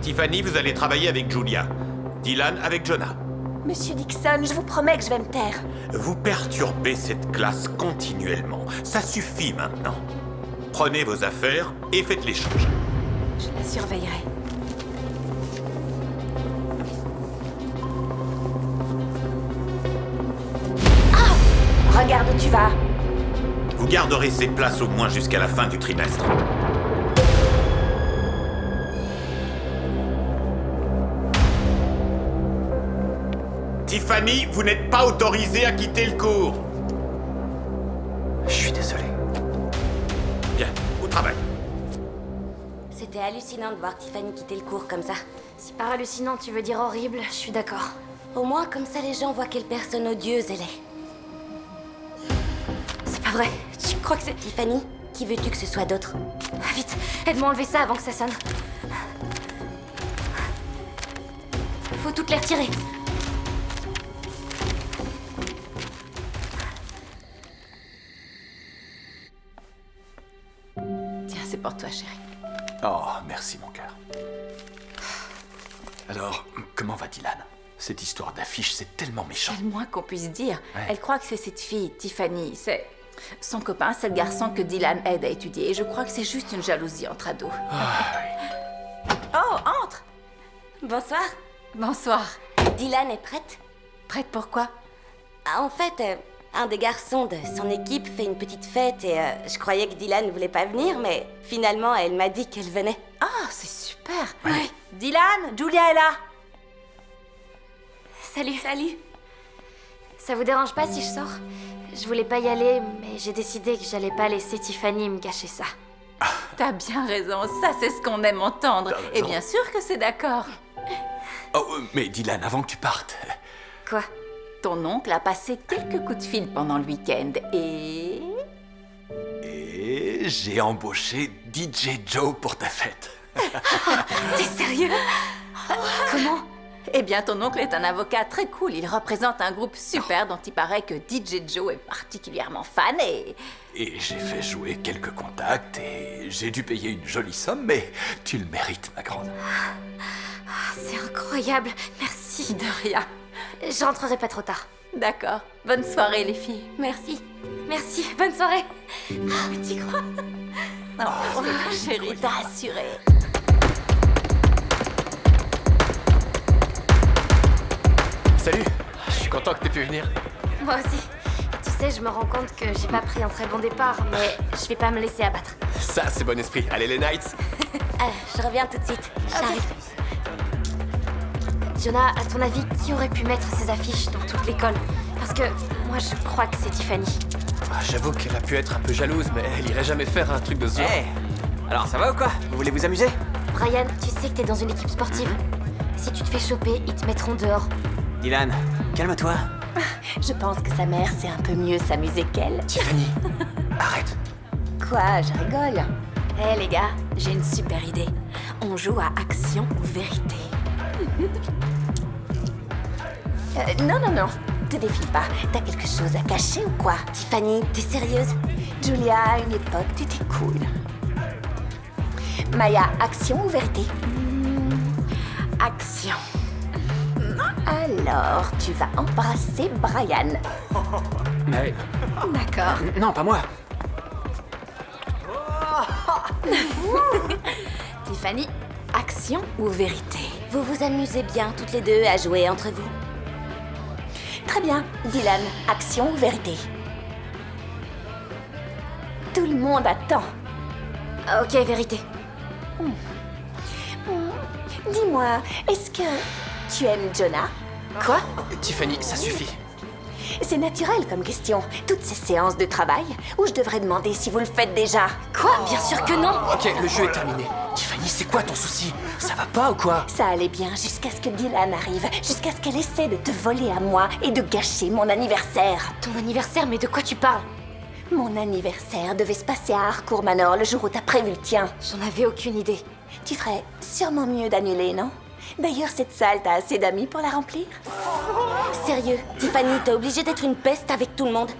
Tiffany, vous allez travailler avec Julia. Dylan avec Jonah. Monsieur Dixon, je vous promets que je vais me taire. Vous perturbez cette classe continuellement. Ça suffit maintenant. Prenez vos affaires et faites l'échange. Je la surveillerai. Ah! Regarde où tu vas. Vous garderez ces places au moins jusqu'à la fin du trimestre. Tiffany, vous n'êtes pas autorisée à quitter le cours. Je suis désolé. Bien, au travail. C'était hallucinant de voir Tiffany quitter le cours comme ça. Si par hallucinant tu veux dire horrible, je suis d'accord. Au moins, comme ça, les gens voient quelle personne odieuse elle est. C'est pas vrai. Tu crois que c'est... Tiffany, qui veux-tu que ce soit d'autre? Ah, vite, aide-moi à enlever ça avant que ça sonne. Faut toutes les retirer. Tiens, c'est pour toi, chérie. Oh, merci mon cœur. Alors, comment va Dylan? Cette histoire d'affiche, c'est tellement méchant. C'est le moins qu'on puisse dire. Ouais. Elle croit que c'est cette fille, Tiffany. C'est son copain, c'est le garçon que Dylan aide à étudier. Et je crois que c'est juste une jalousie entre ados. Oh, entre! Bonsoir. Bonsoir. Dylan est prête? Prête pour quoi? Ah, en fait, un des garçons de son équipe fait une petite fête et je croyais que Dylan ne voulait pas venir, mais finalement, elle m'a dit qu'elle venait. Ah, c'est super. Oui. Dylan, Julia est là. Salut. Salut. Ça vous dérange pas si je sors? Je voulais pas y aller, mais j'ai décidé que j'allais pas laisser Tiffany me gâcher ça. T'as bien raison, ça c'est ce qu'on aime entendre. Et bien sûr que c'est d'accord. Oh, mais Dylan, avant que tu partes... Quoi? Ton oncle a passé quelques coups de fil pendant le week-end et... Et j'ai embauché DJ Joe pour ta fête. T'es sérieux? Comment? Eh bien, ton oncle est un avocat très cool. Il représente un groupe super dont il paraît que DJ Joe est particulièrement fan et... Et j'ai fait jouer quelques contacts et j'ai dû payer une jolie somme, mais tu le mérites, ma grande. C'est incroyable, merci. De rien. Je rentrerai pas trop tard. D'accord. Bonne soirée, les filles. Merci. Merci, bonne soirée. Tu crois? Oh, chérie, t'as assuré. Salut, je suis content que t'aies pu venir. Moi aussi. Tu sais, je me rends compte que j'ai pas pris un très bon départ, mais je vais pas me laisser abattre. Ça, c'est bon esprit. Allez, les Knights. Je reviens tout de suite. J'arrive. Jonah, à ton avis, qui aurait pu mettre ces affiches dans toute l'école? Parce que moi, je crois que c'est Tiffany. Ah, j'avoue qu'elle a pu être un peu jalouse, mais elle irait jamais faire un truc de ce genre. Hey, alors ça va ou quoi? Vous voulez vous amuser? Brian, tu sais que t'es dans une équipe sportive. Si tu te fais choper, ils te mettront dehors. Dylan, calme-toi. Je pense que sa mère sait un peu mieux s'amuser qu'elle. Tiffany, arrête. Quoi, je rigole. Hé les gars, j'ai une super idée. On joue à action ou vérité. Non. Te défile pas. T'as quelque chose à cacher ou quoi? Tiffany, t'es sérieuse? Julia, à une époque, t'étais cool. Maya, action ou vérité? Action. Alors, tu vas embrasser Brian. Mais... D'accord. Non, pas moi. Tiffany, action ou vérité? Vous vous amusez bien toutes les deux à jouer entre vous? Très bien. Dylan, action ou vérité? Tout le monde attend. Ok, vérité. Dis-moi, est-ce que tu aimes Jonah? Quoi? Tiffany, ça suffit. C'est naturel comme question. Toutes ces séances de travail, ou je devrais demander si vous le faites déjà? Quoi? Bien sûr que non! Ok, le jeu est terminé. Tiffany, c'est quoi ton souci? Ça va pas ou quoi? Ça allait bien jusqu'à ce que Dylan arrive, jusqu'à ce qu'elle essaie de te voler à moi et de gâcher mon anniversaire. Ton anniversaire, mais de quoi tu parles? Mon anniversaire devait se passer à Harcourt Manor le jour où t'as prévu le tien. J'en avais aucune idée. Tu ferais sûrement mieux d'annuler, non? D'ailleurs, cette salle, t'as assez d'amis pour la remplir? Sérieux, Tiffany, t'es obligée d'être une peste avec tout le monde.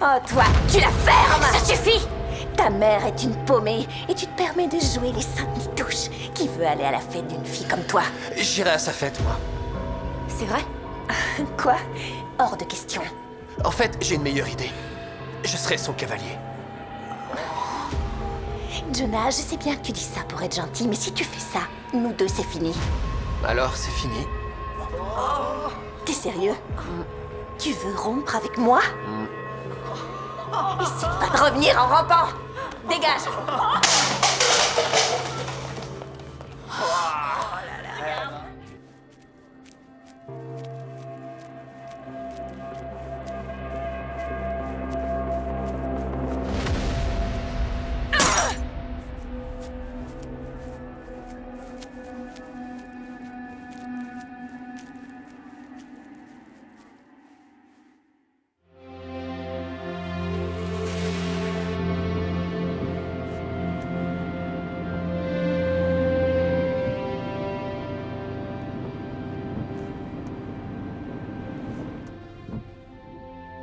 Oh, toi, tu la fermes! Ça suffit! Ta mère est une paumée et tu te permets de jouer les saintes nitouches. Qui veut aller à la fête d'une fille comme toi? J'irai à sa fête, moi. C'est vrai? Quoi? Hors de question. En fait, j'ai une meilleure idée. Je serai son cavalier. Jonah, je sais bien que tu dis ça pour être gentil, mais si tu fais ça, nous deux, c'est fini. Alors, c'est fini. T'es sérieux? Tu veux rompre avec moi? Essaye pas de revenir en rampant! Dégage!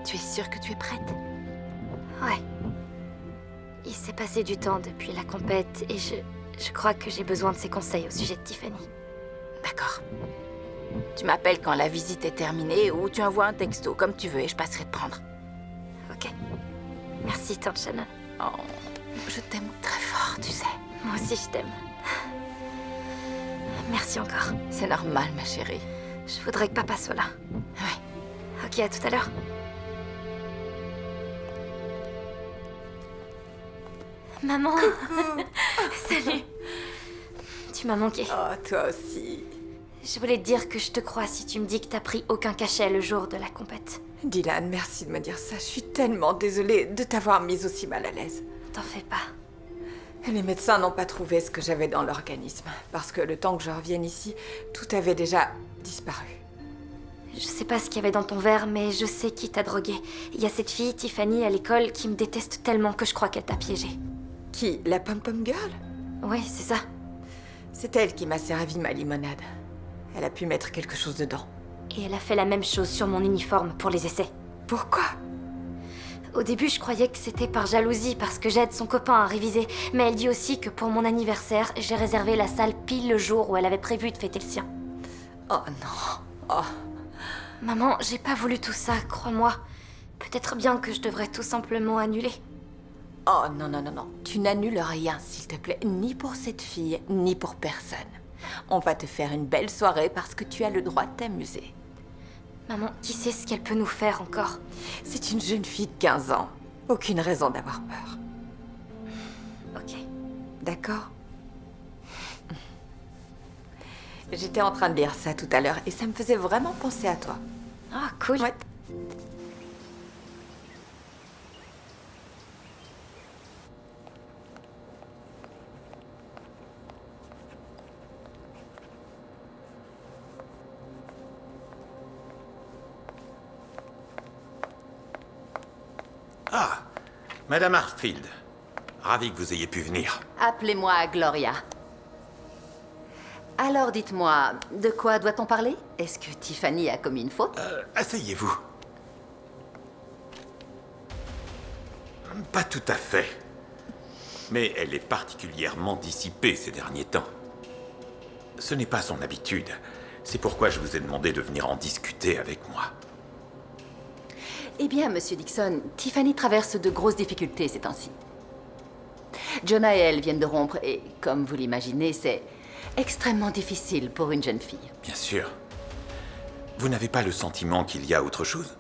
Tu es sûre que tu es prête? Ouais. Il s'est passé du temps depuis la compète et je crois que j'ai besoin de ses conseils au sujet de Tiffany. D'accord. Tu m'appelles quand la visite est terminée ou tu envoies un texto, comme tu veux, et je passerai te prendre. Ok. Merci, tante Shannon. Oh, je t'aime très fort, tu sais. Moi aussi, je t'aime. Merci encore. C'est normal, ma chérie. Je voudrais que papa soit là. Ouais. Ok, à tout à l'heure. Maman. Salut. Tu m'as manqué. Oh, toi aussi. Je voulais te dire que je te crois si tu me dis que t'as pris aucun cachet le jour de la compète. Dylan, merci de me dire ça. Je suis tellement désolée de t'avoir mise aussi mal à l'aise. T'en fais pas. Les médecins n'ont pas trouvé ce que j'avais dans l'organisme. Parce que le temps que je revienne ici, tout avait déjà disparu. Je sais pas ce qu'il y avait dans ton verre, mais je sais qui t'a drogué. Il y a cette fille, Tiffany, à l'école, qui me déteste tellement que je crois qu'elle t'a piégée. Qui? La pom-pom girl? Oui, c'est ça. C'est elle qui m'a servi ma limonade. Elle a pu mettre quelque chose dedans. Et elle a fait la même chose sur mon uniforme pour les essais. Pourquoi? Au début, je croyais que c'était par jalousie, parce que j'aide son copain à réviser. Mais elle dit aussi que pour mon anniversaire, j'ai réservé la salle pile le jour où elle avait prévu de fêter le sien. Oh non. Oh. Maman, j'ai pas voulu tout ça, crois-moi. Peut-être bien que je devrais tout simplement annuler. Oh non, non, non, non. Tu n'annules rien, s'il te plaît. Ni pour cette fille, ni pour personne. On va te faire une belle soirée parce que tu as le droit de t'amuser. Maman, qui sait ce qu'elle peut nous faire encore? C'est une jeune fille de 15 ans. Aucune raison d'avoir peur. Ok. D'accord? J'étais en train de lire ça tout à l'heure et ça me faisait vraiment penser à toi. Ah, cool. Ouais. Ah, Madame Hartfield. Ravi que vous ayez pu venir. Appelez-moi Gloria. Alors dites-moi, de quoi doit-on parler? Est-ce que Tiffany a commis une faute? Asseyez-vous. Pas tout à fait. Mais elle est particulièrement dissipée ces derniers temps. Ce n'est pas son habitude. C'est pourquoi je vous ai demandé de venir en discuter avec moi. Eh bien, Monsieur Dixon, Tiffany traverse de grosses difficultés ces temps-ci. Jonah et elle viennent de rompre et, comme vous l'imaginez, c'est extrêmement difficile pour une jeune fille. Bien sûr. Vous n'avez pas le sentiment qu'il y a autre chose?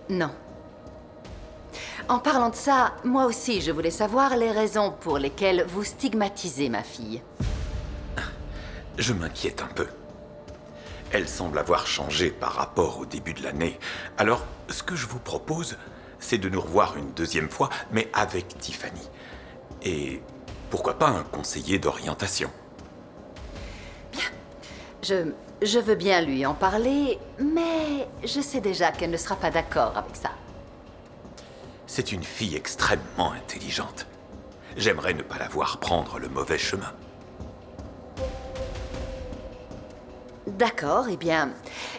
Non. En parlant de ça, moi aussi, je voulais savoir les raisons pour lesquelles vous stigmatisez ma fille. Je m'inquiète un peu. Elle semble avoir changé par rapport au début de l'année. Alors, ce que je vous propose, c'est de nous revoir une deuxième fois, mais avec Tiffany. Et pourquoi pas un conseiller d'orientation? Bien. Je veux bien lui en parler, mais je sais déjà qu'elle ne sera pas d'accord avec ça. C'est une fille extrêmement intelligente. J'aimerais ne pas la voir prendre le mauvais chemin. D'accord, eh bien,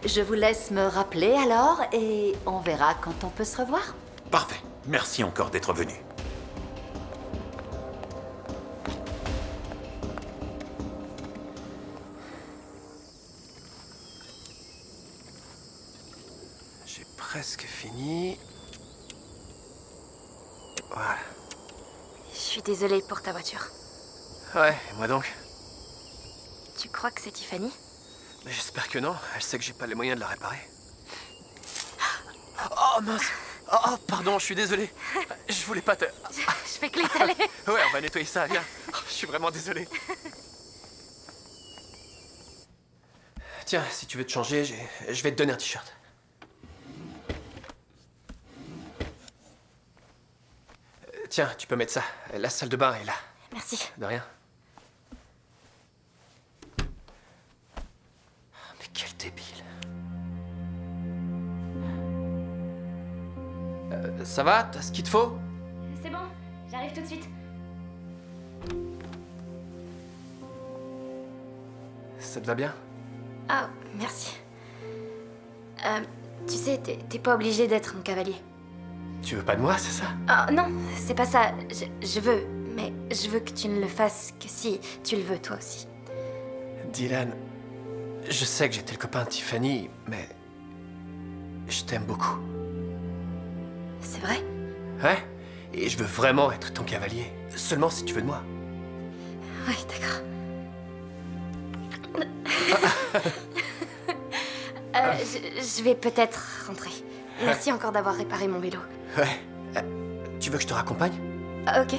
je vous laisse me rappeler alors et on verra quand on peut se revoir. Parfait. Merci encore d'être venu. J'ai presque fini. Voilà. Je suis désolée pour ta voiture. Ouais, et moi donc? Tu crois que c'est Tiffany? Mais j'espère que non. Elle sait que j'ai pas les moyens de la réparer. Oh mince! Oh, pardon, je suis désolé. Je voulais pas te... Je fais que l'étaler. Ouais, on va nettoyer ça, viens. Je suis vraiment désolé. Tiens, si tu veux te changer, je vais te donner un t-shirt. Tiens, tu peux mettre ça. La salle de bain est là. Merci. De rien. Mais quel débile. Ça va? T'as ce qu'il te faut? C'est bon, j'arrive tout de suite. Ça te va bien? Ah, merci. Tu sais, t'es pas obligé d'être un cavalier. Tu veux pas de moi, c'est ça? Ah, non, c'est pas ça. Je veux, mais je veux que tu ne le fasses que si tu le veux toi aussi. Dylan, je sais que j'étais le copain de Tiffany, mais... je t'aime beaucoup. C'est vrai? Ouais, et je veux vraiment être ton cavalier. Seulement si tu veux de moi. Oui, d'accord. Je vais peut-être rentrer. Merci encore d'avoir réparé mon vélo. Ouais. Tu veux que je te raccompagne? Ok.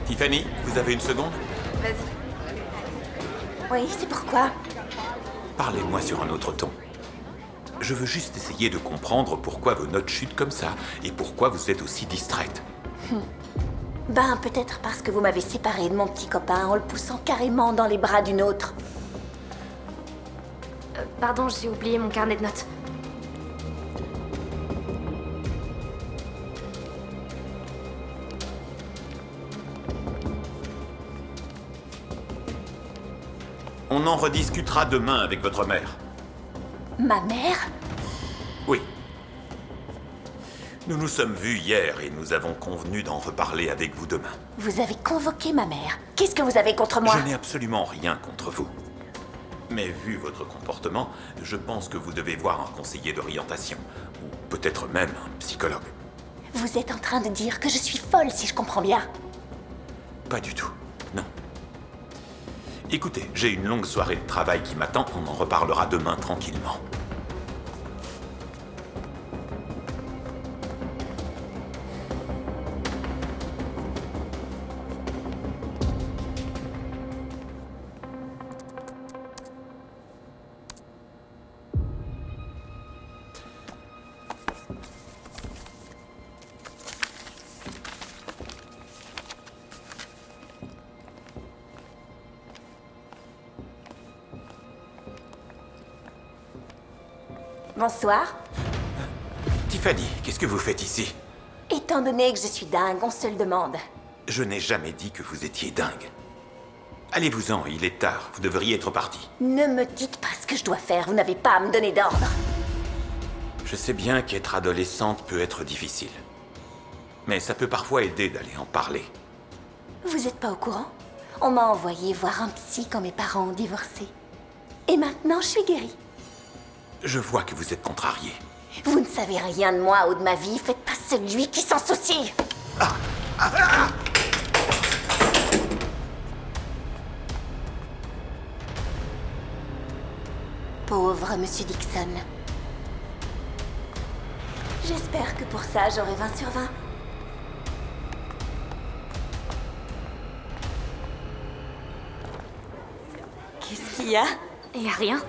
Tiffany, vous avez une seconde? Vas-y. Oui, c'est pourquoi? Parlez-moi sur un autre ton. Je veux juste essayer de comprendre pourquoi vos notes chutent comme ça et pourquoi vous êtes aussi distraite. Ben, peut-être parce que vous m'avez séparé de mon petit copain en le poussant carrément dans les bras d'une autre. Pardon, j'ai oublié mon carnet de notes. On en rediscutera demain avec votre mère. Ma mère? Oui. Nous nous sommes vus hier et nous avons convenu d'en reparler avec vous demain. Vous avez convoqué ma mère. Qu'est-ce que vous avez contre moi? Je n'ai absolument rien contre vous. Mais vu votre comportement, je pense que vous devez voir un conseiller d'orientation. Ou peut-être même un psychologue. Vous êtes en train de dire que je suis folle, si je comprends bien. Pas du tout, non. Écoutez, j'ai une longue soirée de travail qui m'attend, on en reparlera demain tranquillement. Bonsoir. Tiffany, qu'est-ce que vous faites ici? Étant donné que je suis dingue, on se le demande. Je n'ai jamais dit que vous étiez dingue. Allez-vous-en, il est tard, vous devriez être parti. Ne me dites pas ce que je dois faire, vous n'avez pas à me donner d'ordre. Je sais bien qu'être adolescente peut être difficile. Mais ça peut parfois aider d'aller en parler. Vous êtes pas au courant? On m'a envoyé voir un psy quand mes parents ont divorcé. Et maintenant, je suis guérie. Je vois que vous êtes contrarié. Vous ne savez rien de moi ou de ma vie, faites pas celui qui s'en soucie. Pauvre Monsieur Dixon. J'espère que pour ça, j'aurai 20 sur 20. Qu'est-ce qu'il y a? Y a rien.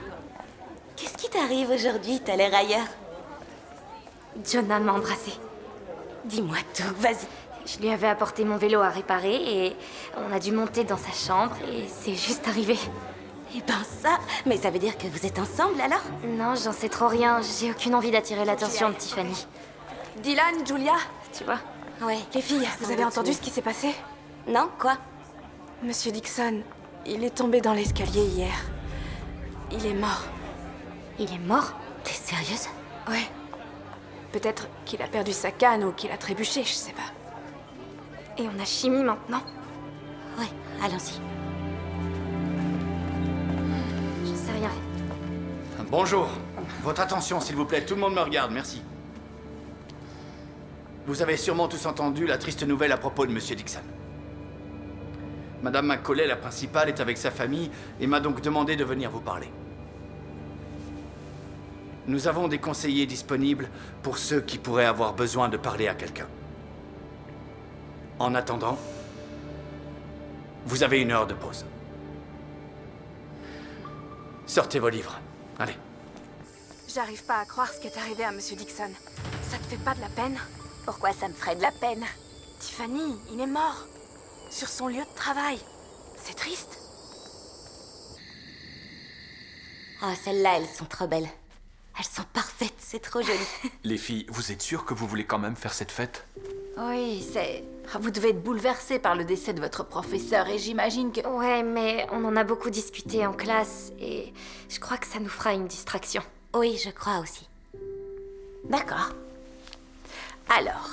Qu'est-ce qui t'arrive aujourd'hui? T'as l'air ailleurs. Jonah m'a embrassée. Dis-moi tout, vas-y. Je lui avais apporté mon vélo à réparer et on a dû monter dans sa chambre et c'est juste arrivé. Eh ben ça, mais ça veut dire que vous êtes ensemble alors? Non, j'en sais trop rien. J'ai aucune envie d'attirer l'attention de Tiffany. Dylan, Julia, Tu vois? Ouais. les filles, vous avez entendu ce qui s'est passé? Non, quoi? Monsieur Dixon, il est tombé dans l'escalier hier. Il est mort. Il est mort? T'es sérieuse? Ouais. Peut-être qu'il a perdu sa canne ou qu'il a trébuché, je sais pas. Et on a Chimie maintenant? Ouais, allons-y. Je sais rien. Bonjour. Votre attention, s'il vous plaît. Tout le monde me regarde, merci. Vous avez sûrement tous entendu la triste nouvelle à propos de Monsieur Dixon. Madame McCauley, la principale, est avec sa famille et m'a donc demandé de venir vous parler. Nous avons des conseillers disponibles pour ceux qui pourraient avoir besoin de parler à quelqu'un. En attendant, vous avez 1 heure de pause. Sortez vos livres. Allez. J'arrive pas à croire ce qui est arrivé à Monsieur Dixon. Ça te fait pas de la peine? Pourquoi ça me ferait de la peine? Tiffany, il est mort. Sur son lieu de travail. C'est triste. Ah, celles-là, elles sont trop belles. Elles sont parfaites, c'est trop joli. Les filles, vous êtes sûres que vous voulez quand même faire cette fête? Oui, c'est... Vous devez être bouleversée par le décès de votre professeur et j'imagine que... Ouais, mais on en a beaucoup discuté en classe et je crois que ça nous fera une distraction. Oui, je crois aussi. D'accord. Alors,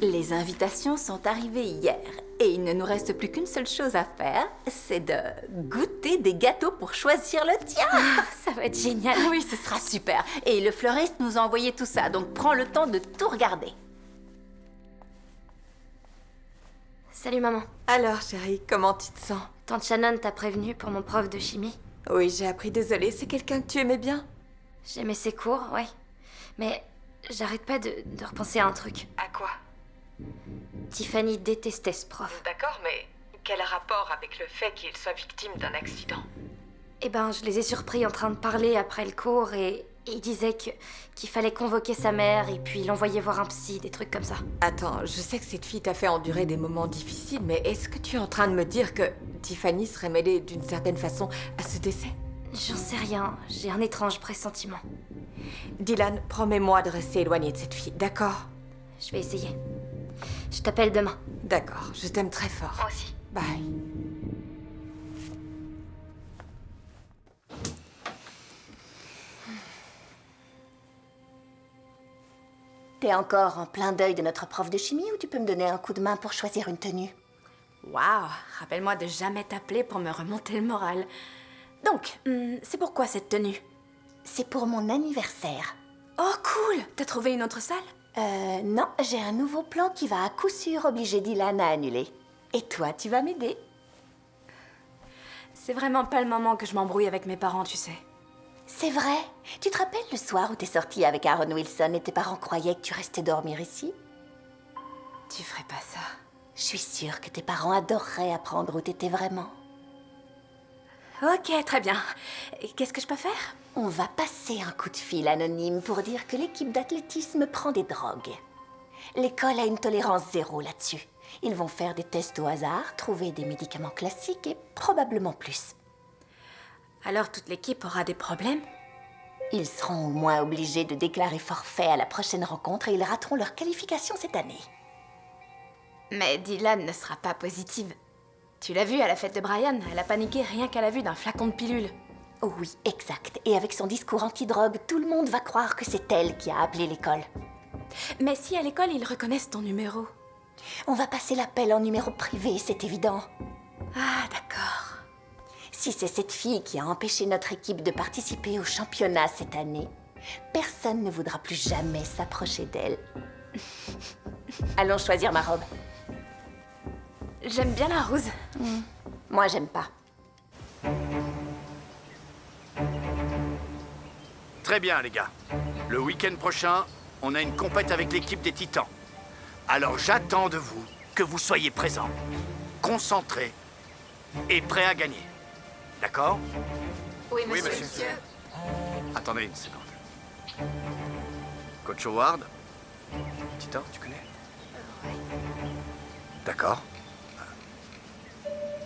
les invitations sont arrivées hier et il ne nous reste plus qu'une seule chose à faire, c'est de goûter des gâteaux pour choisir le tien. Ça va être génial. Oui, ce sera super. Et le fleuriste nous a envoyé tout ça, donc prends le temps de tout regarder. Salut maman. Alors, chérie, comment tu te sens? Tante Shannon t'a prévenu pour mon prof de chimie? Oui, j'ai appris, désolée. C'est quelqu'un que tu aimais bien? J'aimais ses cours, ouais. Mais j'arrête pas de repenser à un truc. À quoi? Tiffany détestait ce prof. D'accord, mais quel rapport avec le fait qu'il soit victime d'un accident? Eh ben, je les ai surpris en train de parler après le cours et il disait qu'il fallait convoquer sa mère et puis l'envoyer voir un psy, des trucs comme ça. Attends, je sais que cette fille t'a fait endurer des moments difficiles, mais est-ce que tu es en train de me dire que Tiffany serait mêlée d'une certaine façon à ce décès? J'en sais rien, j'ai un étrange pressentiment. Dylan, promets-moi de rester éloigné de cette fille, d'accord? Je vais essayer. Je t'appelle demain. D'accord, je t'aime très fort. Moi aussi. Bye. T'es encore en plein deuil de notre prof de chimie ou tu peux me donner un coup de main pour choisir une tenue? Waouh, rappelle-moi de jamais t'appeler pour me remonter le moral. Donc, c'est pourquoi cette tenue? C'est pour mon anniversaire. Oh cool! T'as trouvé une autre salle? Non, j'ai un nouveau plan qui va à coup sûr obliger Dylan à annuler. Et toi, tu vas m'aider. C'est vraiment pas le moment que je m'embrouille avec mes parents, tu sais. C'est vrai. Tu te rappelles le soir où t'es sortie avec Aaron Wilson et tes parents croyaient que tu restais dormir ici? Tu ferais pas ça. Je suis sûre que tes parents adoreraient apprendre où t'étais vraiment. Ok, très bien. Et qu'est-ce que je peux faire? On va passer un coup de fil anonyme pour dire que l'équipe d'athlétisme prend des drogues. L'école a une tolérance zéro là-dessus. Ils vont faire des tests au hasard, trouver des médicaments classiques et probablement plus. Alors toute l'équipe aura des problèmes? Ils seront au moins obligés de déclarer forfait à la prochaine rencontre et ils rateront leur qualification cette année. Mais Dylan ne sera pas positive. Tu l'as vu à la fête de Brian, elle a paniqué rien qu'à la vue d'un flacon de pilule. Oh oui, exact. Et avec son discours anti-drogue, tout le monde va croire que c'est elle qui a appelé l'école. Mais si à l'école ils reconnaissent ton numéro? On va passer l'appel en numéro privé, c'est évident. Ah, d'accord. Si c'est cette fille qui a empêché notre équipe de participer au championnat cette année, personne ne voudra plus jamais s'approcher d'elle. Allons choisir ma robe. J'aime bien la rose. Moi, j'aime pas. Très bien, les gars. Le week-end prochain, on a une compète avec l'équipe des Titans. Alors j'attends de vous que vous soyez présents, concentrés et prêts à gagner. D'accord? Oui, monsieur. Attendez une seconde. Coach Howard. Titor, tu connais? D'accord.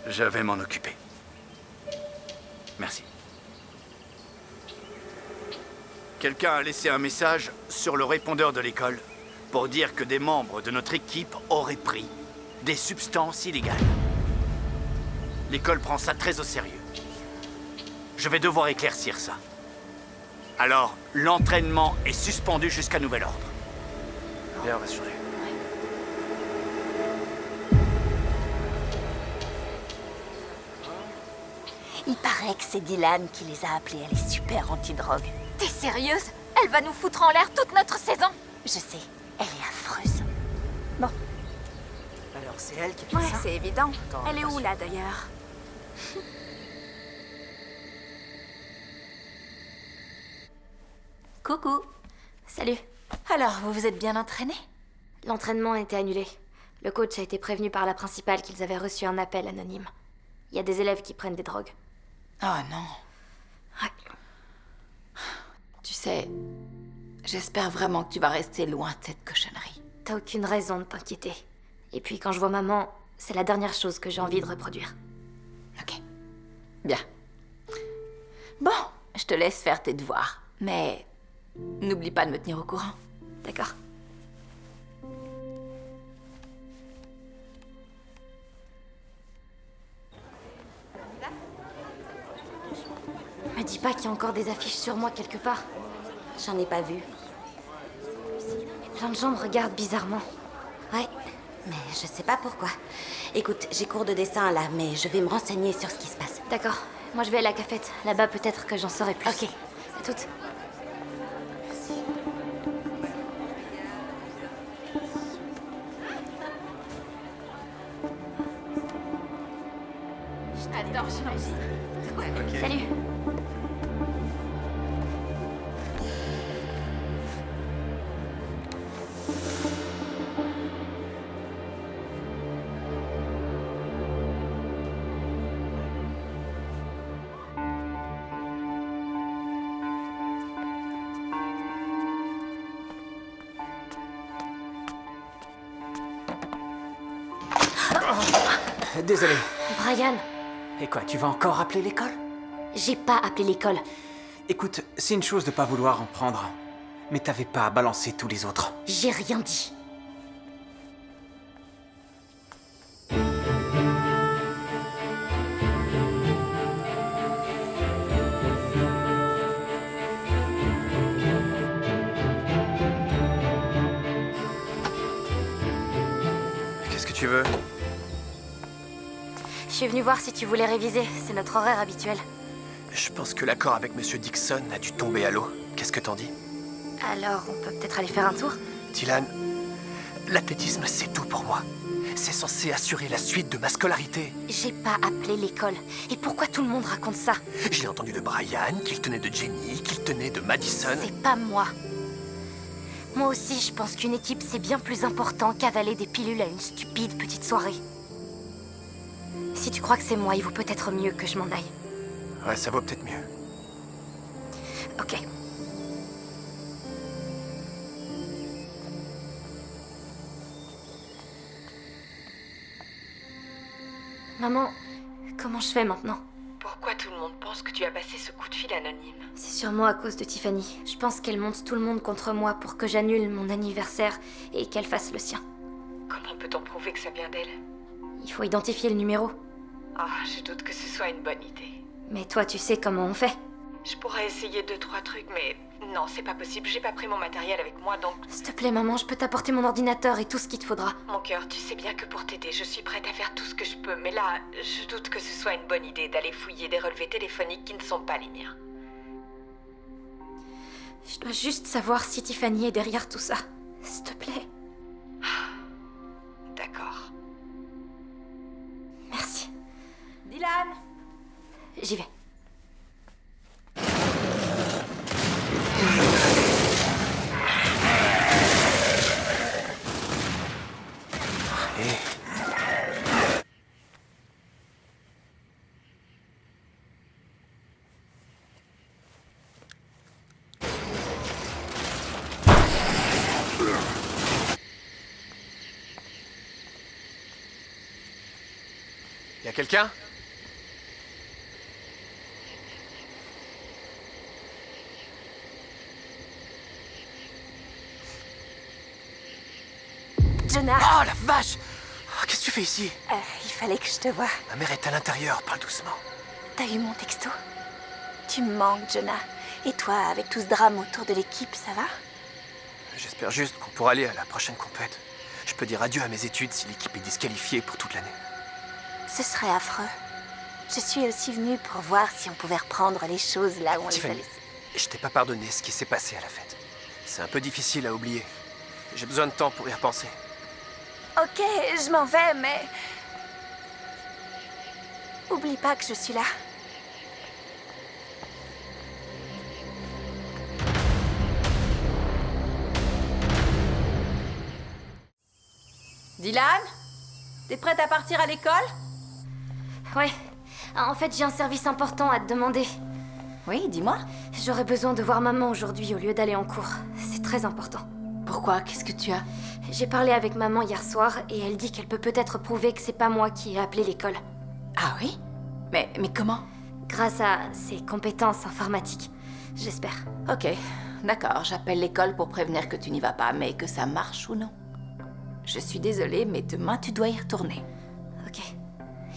Je vais m'en occuper. Merci. Quelqu'un a laissé un message sur le répondeur de l'école pour dire que des membres de notre équipe auraient pris des substances illégales. L'école prend ça très au sérieux. Je vais devoir éclaircir ça. Alors, l'entraînement est suspendu jusqu'à nouvel ordre. Bien, on va se changer. Il paraît que c'est Dylan qui les a appelés. Elle est super anti-drogue. T'es sérieuse? Elle va nous foutre en l'air toute notre saison. Je sais, elle est affreuse. Bon. Alors, c'est elle qui fait Ouais, ça? c'est évident. Attends, Elle est pas où, sûr. là, d'ailleurs? Coucou. Salut. Alors, vous vous êtes bien entraîné? L'entraînement a été annulé. Le coach a été prévenu par la principale qu'ils avaient reçu un appel anonyme. Il y a des élèves qui prennent des drogues. Oh non. Ouais. Tu sais, j'espère vraiment que tu vas rester loin de cette cochonnerie. T'as aucune raison de t'inquiéter. Et puis quand je vois maman, c'est la dernière chose que j'ai envie de reproduire. Ok. Bien. Bon, je te laisse faire tes devoirs. Mais n'oublie pas de me tenir au courant. D'accord. Me dis pas qu'il y a encore des affiches sur moi quelque part. J'en ai pas vu. Plein de gens me regardent bizarrement. Ouais, mais je sais pas pourquoi. Écoute, j'ai cours de dessin là, mais je vais me renseigner sur ce qui se passe. D'accord. Moi je vais à la cafette. Là-bas peut-être que j'en saurai plus. Ok. À toutes. J'adore, j'imagine. Salut. Désolé. Brian, Et quoi, tu vas encore appeler l'école? j'ai pas appelé l'école. Écoute, c'est une chose de pas vouloir en prendre. Mais t'avais pas à balancer tous les autres. J'ai rien dit. Qu'est-ce que tu veux? Je suis venue voir si tu voulais réviser. C'est notre horaire habituel. Je pense que l'accord avec Monsieur Dixon a dû tomber à l'eau. Qu'est-ce que t'en dis? Alors, on peut peut-être aller faire un tour? Dylan, l'athlétisme, c'est tout pour moi. C'est censé assurer la suite de ma scolarité. J'ai pas appelé l'école. Et pourquoi tout le monde raconte ça? Je l'ai entendu de Brian, qu'il tenait de Jenny, qu'il tenait de Madison. C'est pas moi. Moi aussi, je pense qu'une équipe, c'est bien plus important qu'avaler des pilules à une stupide petite soirée. Si tu crois que c'est moi, il vaut peut-être mieux que je m'en aille. Ouais, ça vaut peut-être mieux. Ok. Maman, comment je fais maintenant? Pourquoi tout le monde pense que tu as passé ce coup de fil anonyme? C'est sûrement à cause de Tiffany. Je pense qu'elle monte tout le monde contre moi pour que j'annule mon anniversaire et qu'elle fasse le sien. Comment peut-on prouver que ça vient d'elle? Il faut identifier le numéro. Ah, je doute que ce soit une bonne idée. Mais toi, tu sais comment on fait. Je pourrais essayer 2-3 trucs, mais non, c'est pas possible. J'ai pas pris mon matériel avec moi, donc... S'il te plaît, maman, je peux t'apporter mon ordinateur et tout ce qu'il te faudra. Mon cœur, tu sais bien que pour t'aider, je suis prête à faire tout ce que je peux. Mais là, je doute que ce soit une bonne idée d'aller fouiller des relevés téléphoniques qui ne sont pas les miens. Je dois juste savoir si Tiffany est derrière tout ça. S'il te plaît. D'accord. Merci. Dylan! J'y vais. quelqu'un? Jonah! Oh la vache! Qu'est-ce que tu fais ici? Il fallait que je te voie. Ma mère est à l'intérieur, parle doucement. T'as eu mon texto? Tu me manques, Jonah. Et toi, avec tout ce drame autour de l'équipe, ça va? J'espère juste qu'on pourra aller à la prochaine compète. Je peux dire adieu à mes études si l'équipe est disqualifiée pour toute l'année. Ce serait affreux. Je suis aussi venue pour voir si on pouvait reprendre les choses là où on les a Tiffany, laissées. je t'ai pas pardonné ce qui s'est passé à la fête. C'est un peu difficile à oublier. J'ai besoin de temps pour y repenser. Ok, je m'en vais, mais... Oublie pas que je suis là. Dylan? T'es prête à partir à l'école? Ouais. En fait, j'ai un service important à te demander. Oui, dis-moi. J'aurais besoin de voir maman aujourd'hui au lieu d'aller en cours. C'est très important. Pourquoi? Qu'est-ce que tu as? J'ai parlé avec maman hier soir et elle dit qu'elle peut peut-être prouver que c'est pas moi qui ai appelé l'école. Ah oui? Mais comment? Grâce à ses compétences informatiques. J'espère. Ok, d'accord, j'appelle l'école pour prévenir que tu n'y vas pas, mais que ça marche ou non. Je suis désolée, mais demain tu dois y retourner. Ok.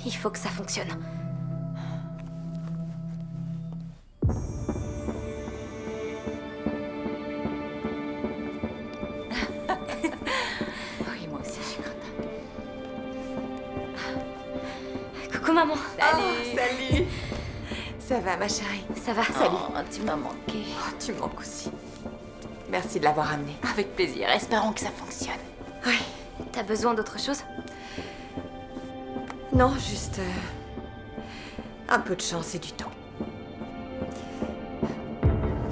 Il faut que ça fonctionne. Oui, moi aussi, je suis contente. Coucou maman. Salut. Oh, salut. Ça va, ma chérie? Ça va? Salut. Oh, tu m'as manqué. Oh, tu me manques aussi. Merci de l'avoir amené. Avec plaisir, espérons que ça fonctionne. Oui. T'as besoin d'autre chose? Non, juste... un peu de chance et du temps.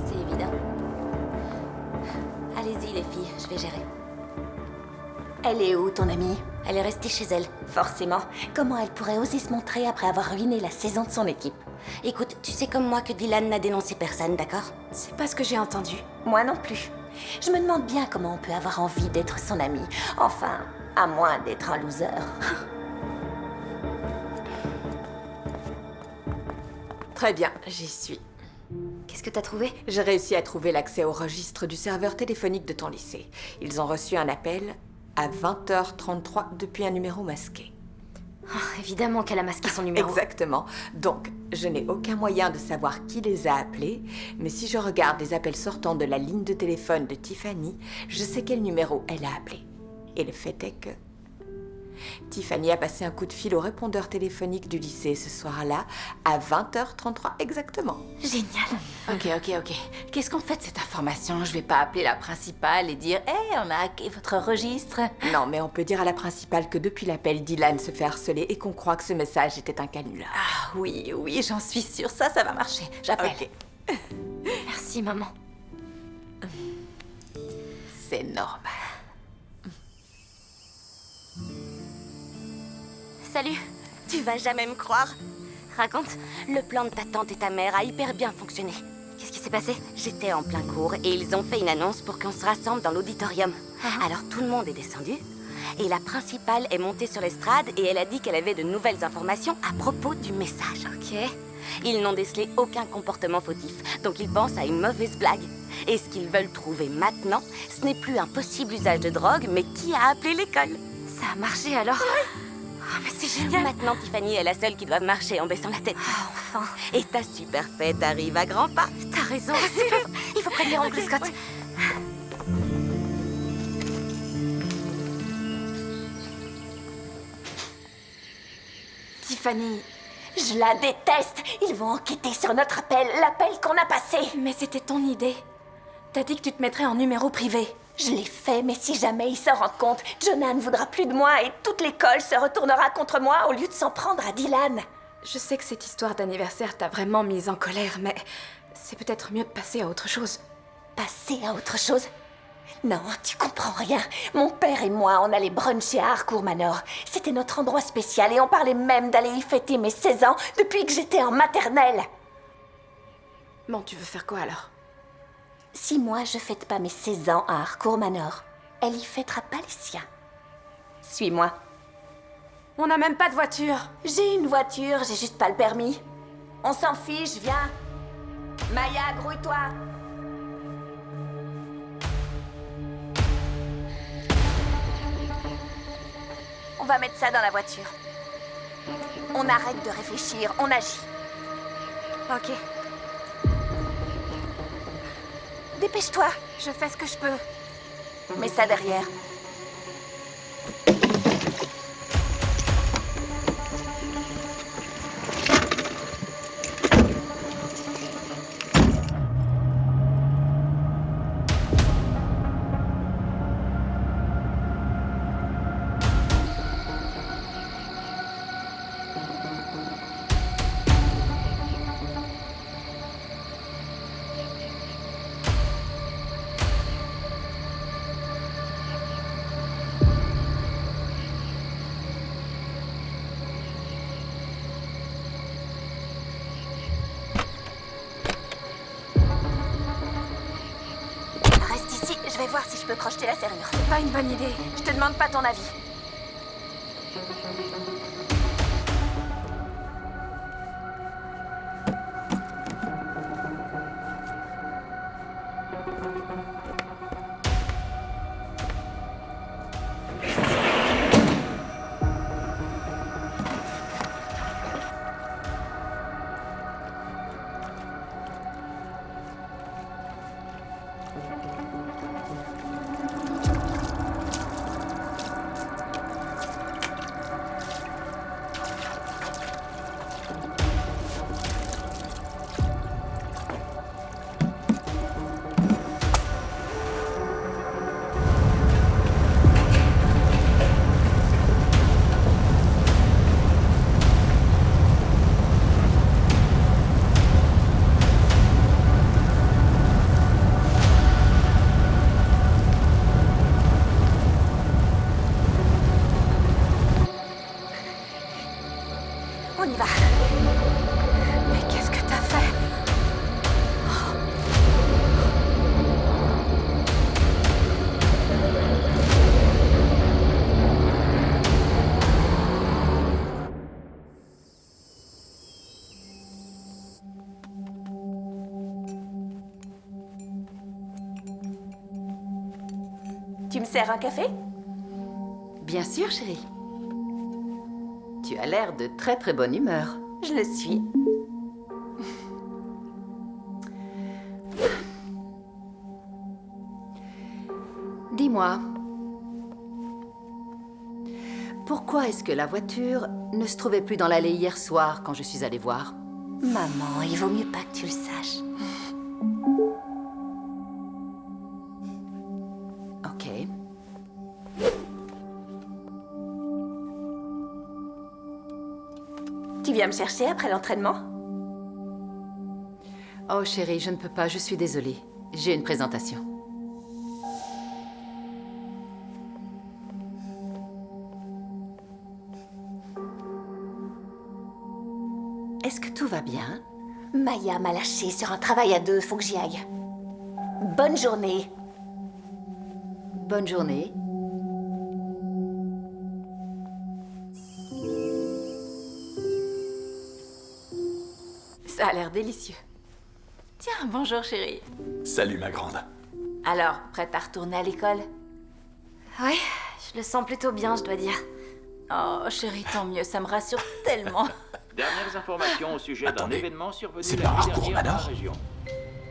C'est évident. Allez-y, les filles, je vais gérer. Elle est où, ton amie? Elle est restée chez elle. Forcément. Comment elle pourrait oser se montrer après avoir ruiné la saison de son équipe? Écoute, tu sais comme moi que Dylan n'a dénoncé personne, d'accord? C'est pas ce que j'ai entendu. Moi non plus. Je me demande bien comment on peut avoir envie d'être son ami. Enfin, à moins d'être un loser. Très bien, j'y suis. Qu'est-ce que t'as trouvé? J'ai réussi à trouver l'accès au registre du serveur téléphonique de ton lycée. Ils ont reçu un appel à 20h33 depuis un numéro masqué. Oh, évidemment qu'elle a masqué son numéro. Exactement. Donc, je n'ai aucun moyen de savoir qui les a appelés, mais si je regarde les appels sortant de la ligne de téléphone de Tiffany, je sais quel numéro elle a appelé. Et le fait est que... Tiffany a passé un coup de fil au répondeur téléphonique du lycée ce soir-là, à 20h33 exactement. Génial. Ok. Qu'est-ce qu'on fait de cette information? Je vais pas appeler la principale et dire « Hé, on a hacké votre registre !» Non, mais on peut dire à la principale que depuis l'appel, Dylan se fait harceler et qu'on croit que ce message était un canular. Ah oui, j'en suis sûre, ça va marcher. J'appelle. Ok. Merci, maman. C'est normal. Salut. Tu vas jamais me croire. Raconte, le plan de ta tante et ta mère a hyper bien fonctionné. Qu'est-ce qui s'est passé? J'étais en plein cours et ils ont fait une annonce pour qu'on se rassemble dans l'auditorium. Alors tout le monde est descendu et la principale est montée sur l'estrade et elle a dit qu'elle avait de nouvelles informations à propos du message. Ok. Ils n'ont décelé aucun comportement fautif, donc ils pensent à une mauvaise blague. Et ce qu'ils veulent trouver maintenant, ce n'est plus un possible usage de drogue, mais qui a appelé l'école. Ça a marché alors? Oh, mais c'est génial. Maintenant, Tiffany est la seule qui doit marcher en baissant la tête. Ah, enfin. Et ta super fête arrive à grands pas. T'as raison. Il faut prévenir Oncle Scott. Ouais. Tiffany, je la déteste. Ils vont enquêter sur notre appel, l'appel qu'on a passé. Mais c'était ton idée. T'as dit que tu te mettrais en numéro privé. Je l'ai fait, mais si jamais ils s'en rendent compte, Jonah ne voudra plus de moi et toute l'école se retournera contre moi au lieu de s'en prendre à Dylan. Je sais que cette histoire d'anniversaire t'a vraiment mise en colère, mais c'est peut-être mieux de passer à autre chose. Passer à autre chose? Non, tu comprends rien. Mon père et moi, on allait bruncher à Harcourt Manor. C'était notre endroit spécial et on parlait même d'aller y fêter mes 16 ans depuis que j'étais en maternelle. Bon, tu veux faire quoi alors? Si moi je fête pas mes 16 ans à Harcourt Manor, elle y fêtera pas les siens. Suis-moi. On n'a même pas de voiture. J'ai une voiture, j'ai juste pas le permis. On s'en fiche, viens. Maya, grouille-toi. On va mettre ça dans la voiture. On arrête de réfléchir, on agit. Ok. Dépêche-toi. Je fais ce que je peux. Mets ça derrière. Je vais voir si je peux crocheter la serrure. C'est pas une bonne idée. Je te demande pas ton avis. On y va. Mais qu'est-ce que t'as fait? Tu me sers un café? Bien sûr, chérie. Tu as l'air de très très bonne humeur. Je le suis. Dis-moi, pourquoi est-ce que la voiture ne se trouvait plus dans l'allée hier soir quand je suis allée voir? Maman, il vaut mieux pas que tu le saches. Ok. Tu viens me chercher après l'entraînement? Oh chérie, je ne peux pas, je suis désolée. J'ai une présentation. Est-ce que tout va bien? Maya m'a lâché sur un travail à deux, faut que j'y aille. Bonne journée. Bonne journée. Ça a l'air délicieux. Tiens, bonjour chérie. Salut ma grande. Alors, prête à retourner à l'école? Ouais, je le sens plutôt bien, je dois dire. Oh chérie, tant mieux, ça me rassure tellement. Dernières informations au sujet d'un événement survenu la nuit Harcourt dernière dans la Manor région.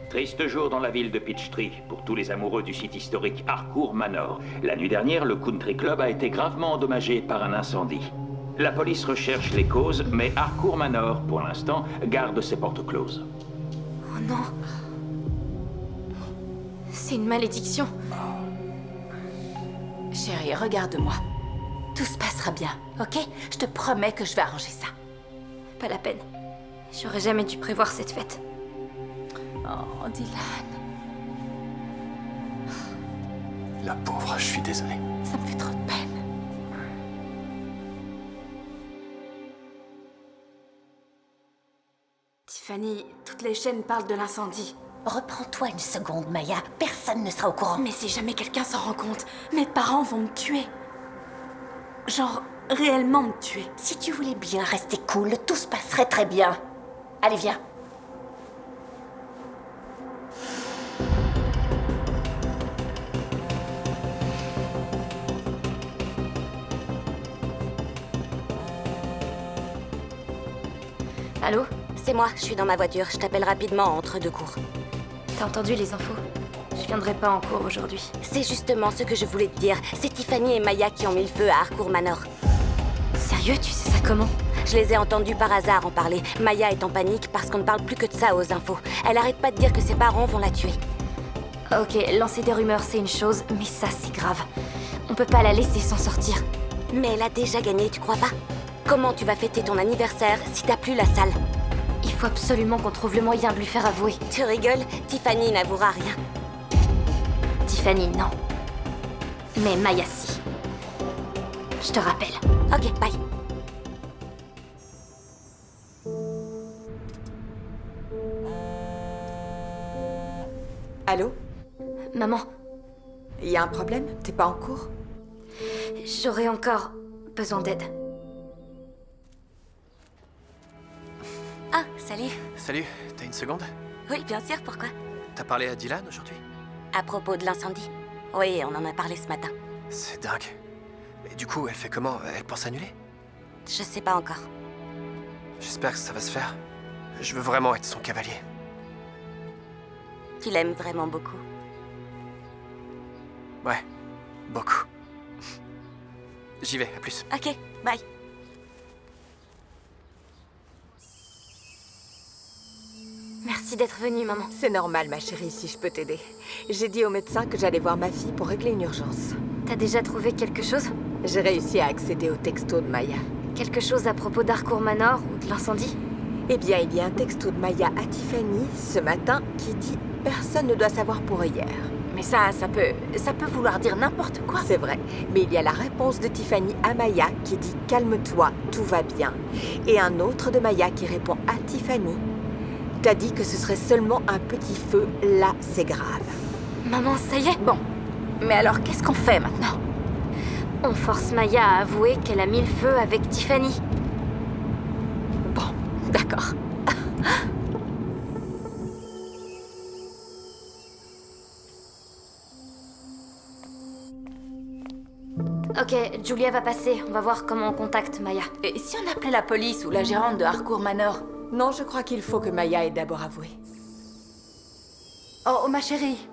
Triste jour dans la ville de Peachtree pour tous les amoureux du site historique Harcourt Manor. La nuit dernière, le Country Club a été gravement endommagé par un incendie. La police recherche les causes, mais Harcourt Manor, pour l'instant, garde ses portes closes. Oh non. C'est une malédiction. Chérie, regarde-moi. Tout se passera bien, ok? Je te promets que je vais arranger ça. Pas la peine. J'aurais jamais dû prévoir cette fête. Oh, Dylan. La pauvre, je suis désolé. Ça me fait trop de peine. Tiffany, toutes les chaînes parlent de l'incendie. Reprends-toi une seconde, Maya. Personne ne sera au courant. Mais si jamais quelqu'un s'en rend compte, mes parents vont me tuer. Genre, réellement me tuer. Si tu voulais bien rester cool, tout se passerait très bien. Allez, viens. Allô? C'est moi, je suis dans ma voiture. Je t'appelle rapidement entre deux cours. T'as entendu les infos? Je viendrai pas en cours aujourd'hui. C'est justement ce que je voulais te dire. C'est Tiffany et Maya qui ont mis le feu à Harcourt Manor. Sérieux, tu sais ça comment? Je les ai entendus par hasard en parler. Maya est en panique parce qu'on ne parle plus que de ça aux infos. Elle arrête pas de dire que ses parents vont la tuer. Ok, lancer des rumeurs c'est une chose, mais ça c'est grave. On peut pas la laisser s'en sortir. Mais elle a déjà gagné, tu crois pas? Comment tu vas fêter ton anniversaire si t'as plus la salle? Il faut absolument qu'on trouve le moyen de lui faire avouer. Tu rigoles? Tiffany n'avouera rien. Tiffany, non. Mais Maya, si. Je te rappelle. Ok, bye. Allô? Maman, Il y a un problème? T'es pas en cours? j'aurais encore besoin d'aide. Ah, salut. Salut, t'as une seconde? Oui, bien sûr, pourquoi? T'as parlé à Dylan aujourd'hui? À propos de l'incendie. Oui, on en a parlé ce matin. C'est dingue. Mais du coup, elle fait comment? Elle pense annuler? Je sais pas encore. J'espère que ça va se faire. Je veux vraiment être son cavalier. Tu l'aimes vraiment beaucoup. Ouais, beaucoup. J'y vais, à plus. Ok, bye. Merci d'être venue, maman. C'est normal, ma chérie, si je peux t'aider. J'ai dit au médecin que j'allais voir ma fille pour régler une urgence. T'as déjà trouvé quelque chose? J'ai réussi à accéder au texto de Maya. Quelque chose à propos d'Harcourt Manor ou de l'incendie? Eh bien, il y a un texto de Maya à Tiffany ce matin qui dit « Personne ne doit savoir pour hier ». Mais ça peut vouloir dire n'importe quoi. C'est vrai, mais il y a la réponse de Tiffany à Maya qui dit « Calme-toi, tout va bien ». Et un autre de Maya qui répond à Tiffany « T'as dit que ce serait seulement un petit feu, là c'est grave ». Maman, ça y est? Bon, mais alors qu'est-ce qu'on fait maintenant? On force Maya à avouer qu'elle a mis le feu avec Tiffany. Bon, d'accord. Ok, Julia va passer. On va voir comment on contacte Maya. Et si on appelait la police ou la gérante de Harcourt Manor? Non, je crois qu'il faut que Maya ait d'abord avoué. Oh, ma chérie.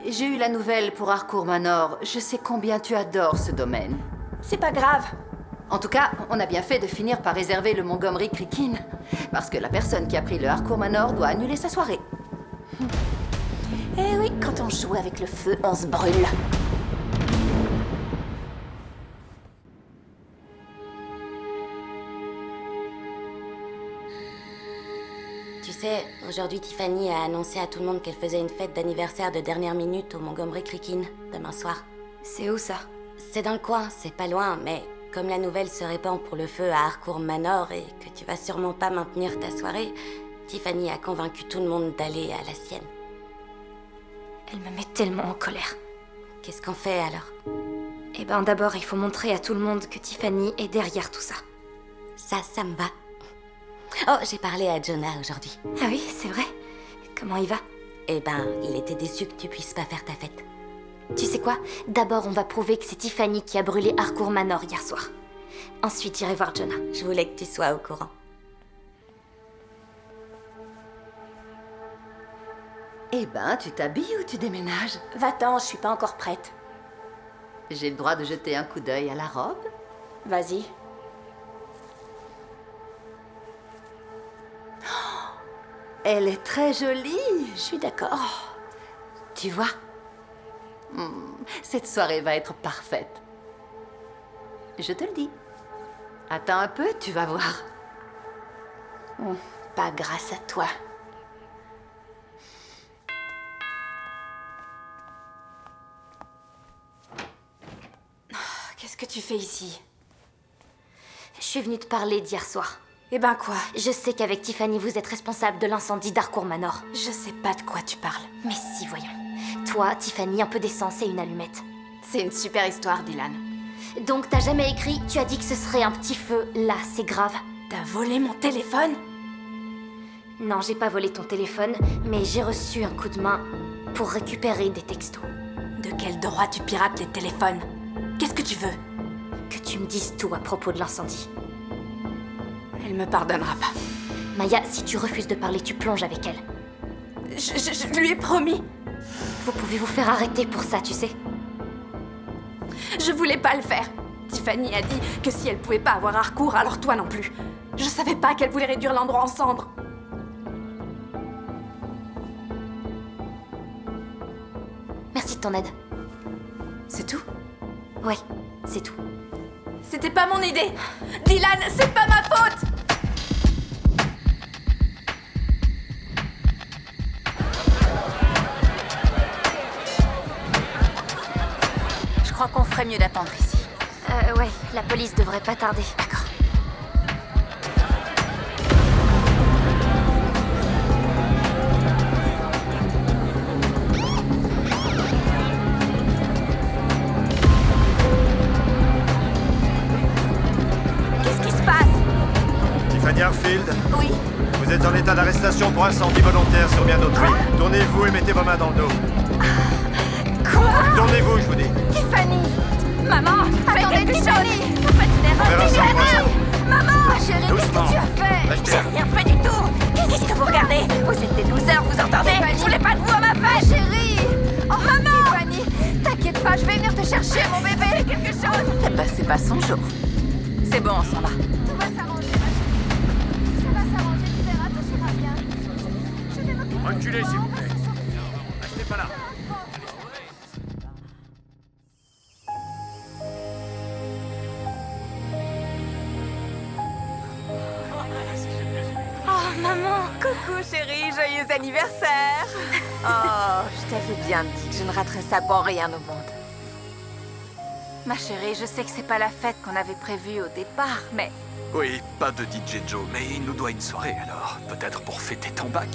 J'ai eu la nouvelle pour Harcourt Manor. Je sais combien tu adores ce domaine. C'est pas grave. En tout cas, on a bien fait de finir par réserver le Montgomery Crick-In. Parce que la personne qui a pris le Harcourt Manor doit annuler sa soirée. Eh oui, quand on joue avec le feu, on se brûle. Tu sais, aujourd'hui Tiffany a annoncé à tout le monde qu'elle faisait une fête d'anniversaire de dernière minute au Montgomery Crick-In, demain soir. C'est où ça? C'est dans le coin, c'est pas loin, mais comme la nouvelle se répand pour le feu à Harcourt Manor et que tu vas sûrement pas maintenir ta soirée, Tiffany a convaincu tout le monde d'aller à la sienne. Elle me met tellement en colère. Qu'est-ce qu'on fait alors? Eh ben d'abord, il faut montrer à tout le monde que Tiffany est derrière tout ça. Ça me va. Oh, j'ai parlé à Jonah aujourd'hui. Ah oui, c'est vrai? Comment il va? Eh ben, il était déçu que tu puisses pas faire ta fête. Tu sais quoi? D'abord, on va prouver que c'est Tiffany qui a brûlé Harcourt Manor hier soir. Ensuite, j'irai voir Jonah. Je voulais que tu sois au courant. Eh ben, tu t'habilles ou tu déménages? Va-t'en, je suis pas encore prête. J'ai le droit de jeter un coup d'œil à la robe? Vas-y. Elle est très jolie. Je suis d'accord. Tu vois? Cette soirée va être parfaite. Je te le dis. Attends un peu, tu vas voir. Pas grâce à toi. Qu'est-ce que tu fais ici? Je suis venue te parler d'hier soir. Eh ben quoi? Je sais qu'avec Tiffany, vous êtes responsable de l'incendie d'Harcourt Manor. Je sais pas de quoi tu parles. Mais si, voyons. Toi, Tiffany, un peu d'essence et une allumette. C'est une super histoire, Dylan. Donc t'as jamais écrit, tu as dit que ce serait un petit feu, là, c'est grave. T'as volé mon téléphone? Non, j'ai pas volé ton téléphone, mais j'ai reçu un coup de main pour récupérer des textos. De quel droit tu pirates les téléphones? Qu'est-ce que tu veux? Que tu me dises tout à propos de l'incendie. Elle me pardonnera pas. Maya, si tu refuses de parler, tu plonges avec elle. Je lui ai promis. Vous pouvez vous faire arrêter pour ça, tu sais. Je voulais pas le faire. Tiffany a dit que si elle pouvait pas avoir Harcourt, alors toi non plus. Je savais pas qu'elle voulait réduire l'endroit en cendres. Merci de ton aide. C'est tout? Ouais, c'est tout. C'était pas mon idée. Dylan, c'est pas ma faute. Je crois qu'on ferait mieux d'attendre ici. Ouais, la police devrait pas tarder. D'accord. Qu'est-ce qui se passe? Tiffany Harfield, Oui. vous êtes en état d'arrestation pour incendie volontaire sur bien d'autrui. Tournez-vous et mettez vos mains dans le dos. Quoi? Tournez-vous, je vous dis. Tiffany! Maman! Attendez, Tiffany! Vous faites une erreur! On verra ça, on Tiffany! Maman! Ma chérie, qu'est-ce Doucement. que tu as fait? J'ai rien fait du tout! Qu'est-ce que vous regardez? Vous êtes des losers, vous entendez? Je voulais pas de vous à ma place! Chérie! Oh, maman! Tiffany! T'inquiète pas, je vais venir te chercher, mon bébé! Fais quelque chose! Eh ben, c'est pas son jour. C'est bon, on s'en va. Tout va s'arranger, ma chérie. Ça va s'arranger, tu verras, tout ira bien. Je vais m'occuper. Reculez, s'il vous plaît. Restez pas là. Oh, maman! Coucou, chérie, joyeux anniversaire! Oh, je t'avais bien dit que je ne raterais ça pour rien au monde. Ma chérie, je sais que c'est pas la fête qu'on avait prévue au départ, mais... Oui, pas de DJ Joe, mais il nous doit une soirée alors. Peut-être pour fêter ton bac.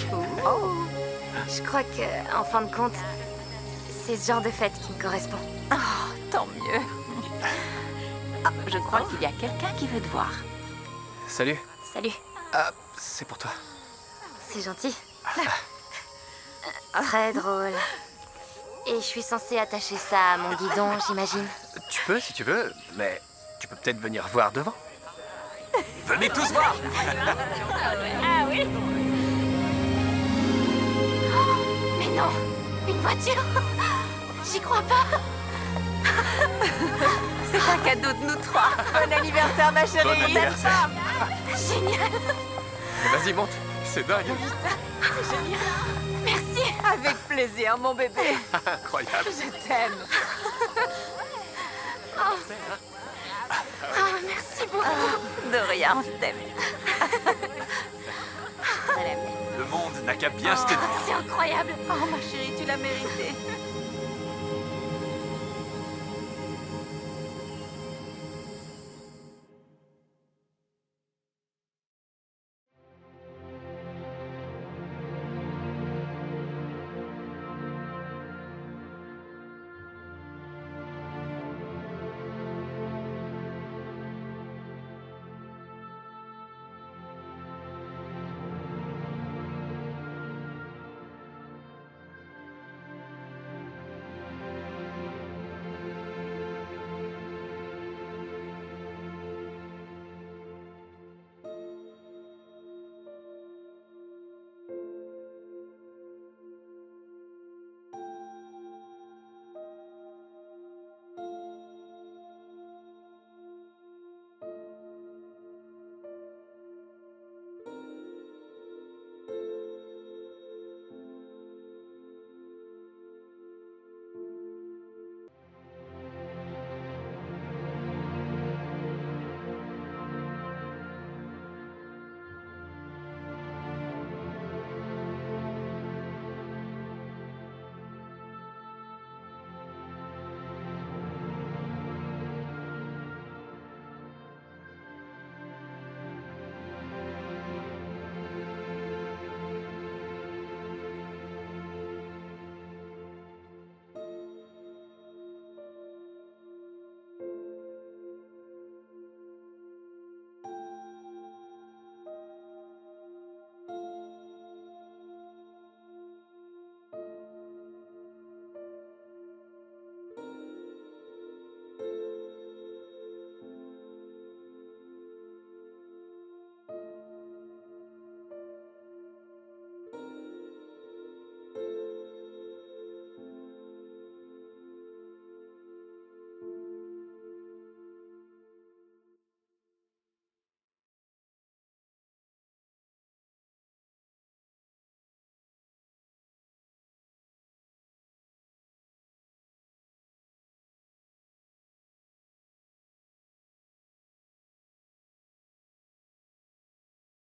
Oh. Je crois que, en fin de compte, c'est ce genre de fête qui me correspond. Oh, tant mieux. Ah, je crois qu'il y a quelqu'un qui veut te voir. Salut. Salut. Ah, c'est pour toi. C'est gentil. Très drôle. Et je suis censée attacher ça à mon guidon, j'imagine. Tu peux si tu veux, mais tu peux peut-être venir voir devant. Venez tous voir! Ah oui. Mais non, une voiture. J'y crois pas. C'est un cadeau de nous trois. Bon anniversaire, ma chérie. Bon anniversaire. Génial. Vas-y, monte. C'est dingue. C'est génial. Merci. Avec plaisir, mon bébé. Incroyable. Je t'aime. Oh, merci beaucoup. De rien, je t'aime. Le monde n'a qu'à bien se tenir. C'est incroyable. Oh, ma chérie, tu l'as mérité.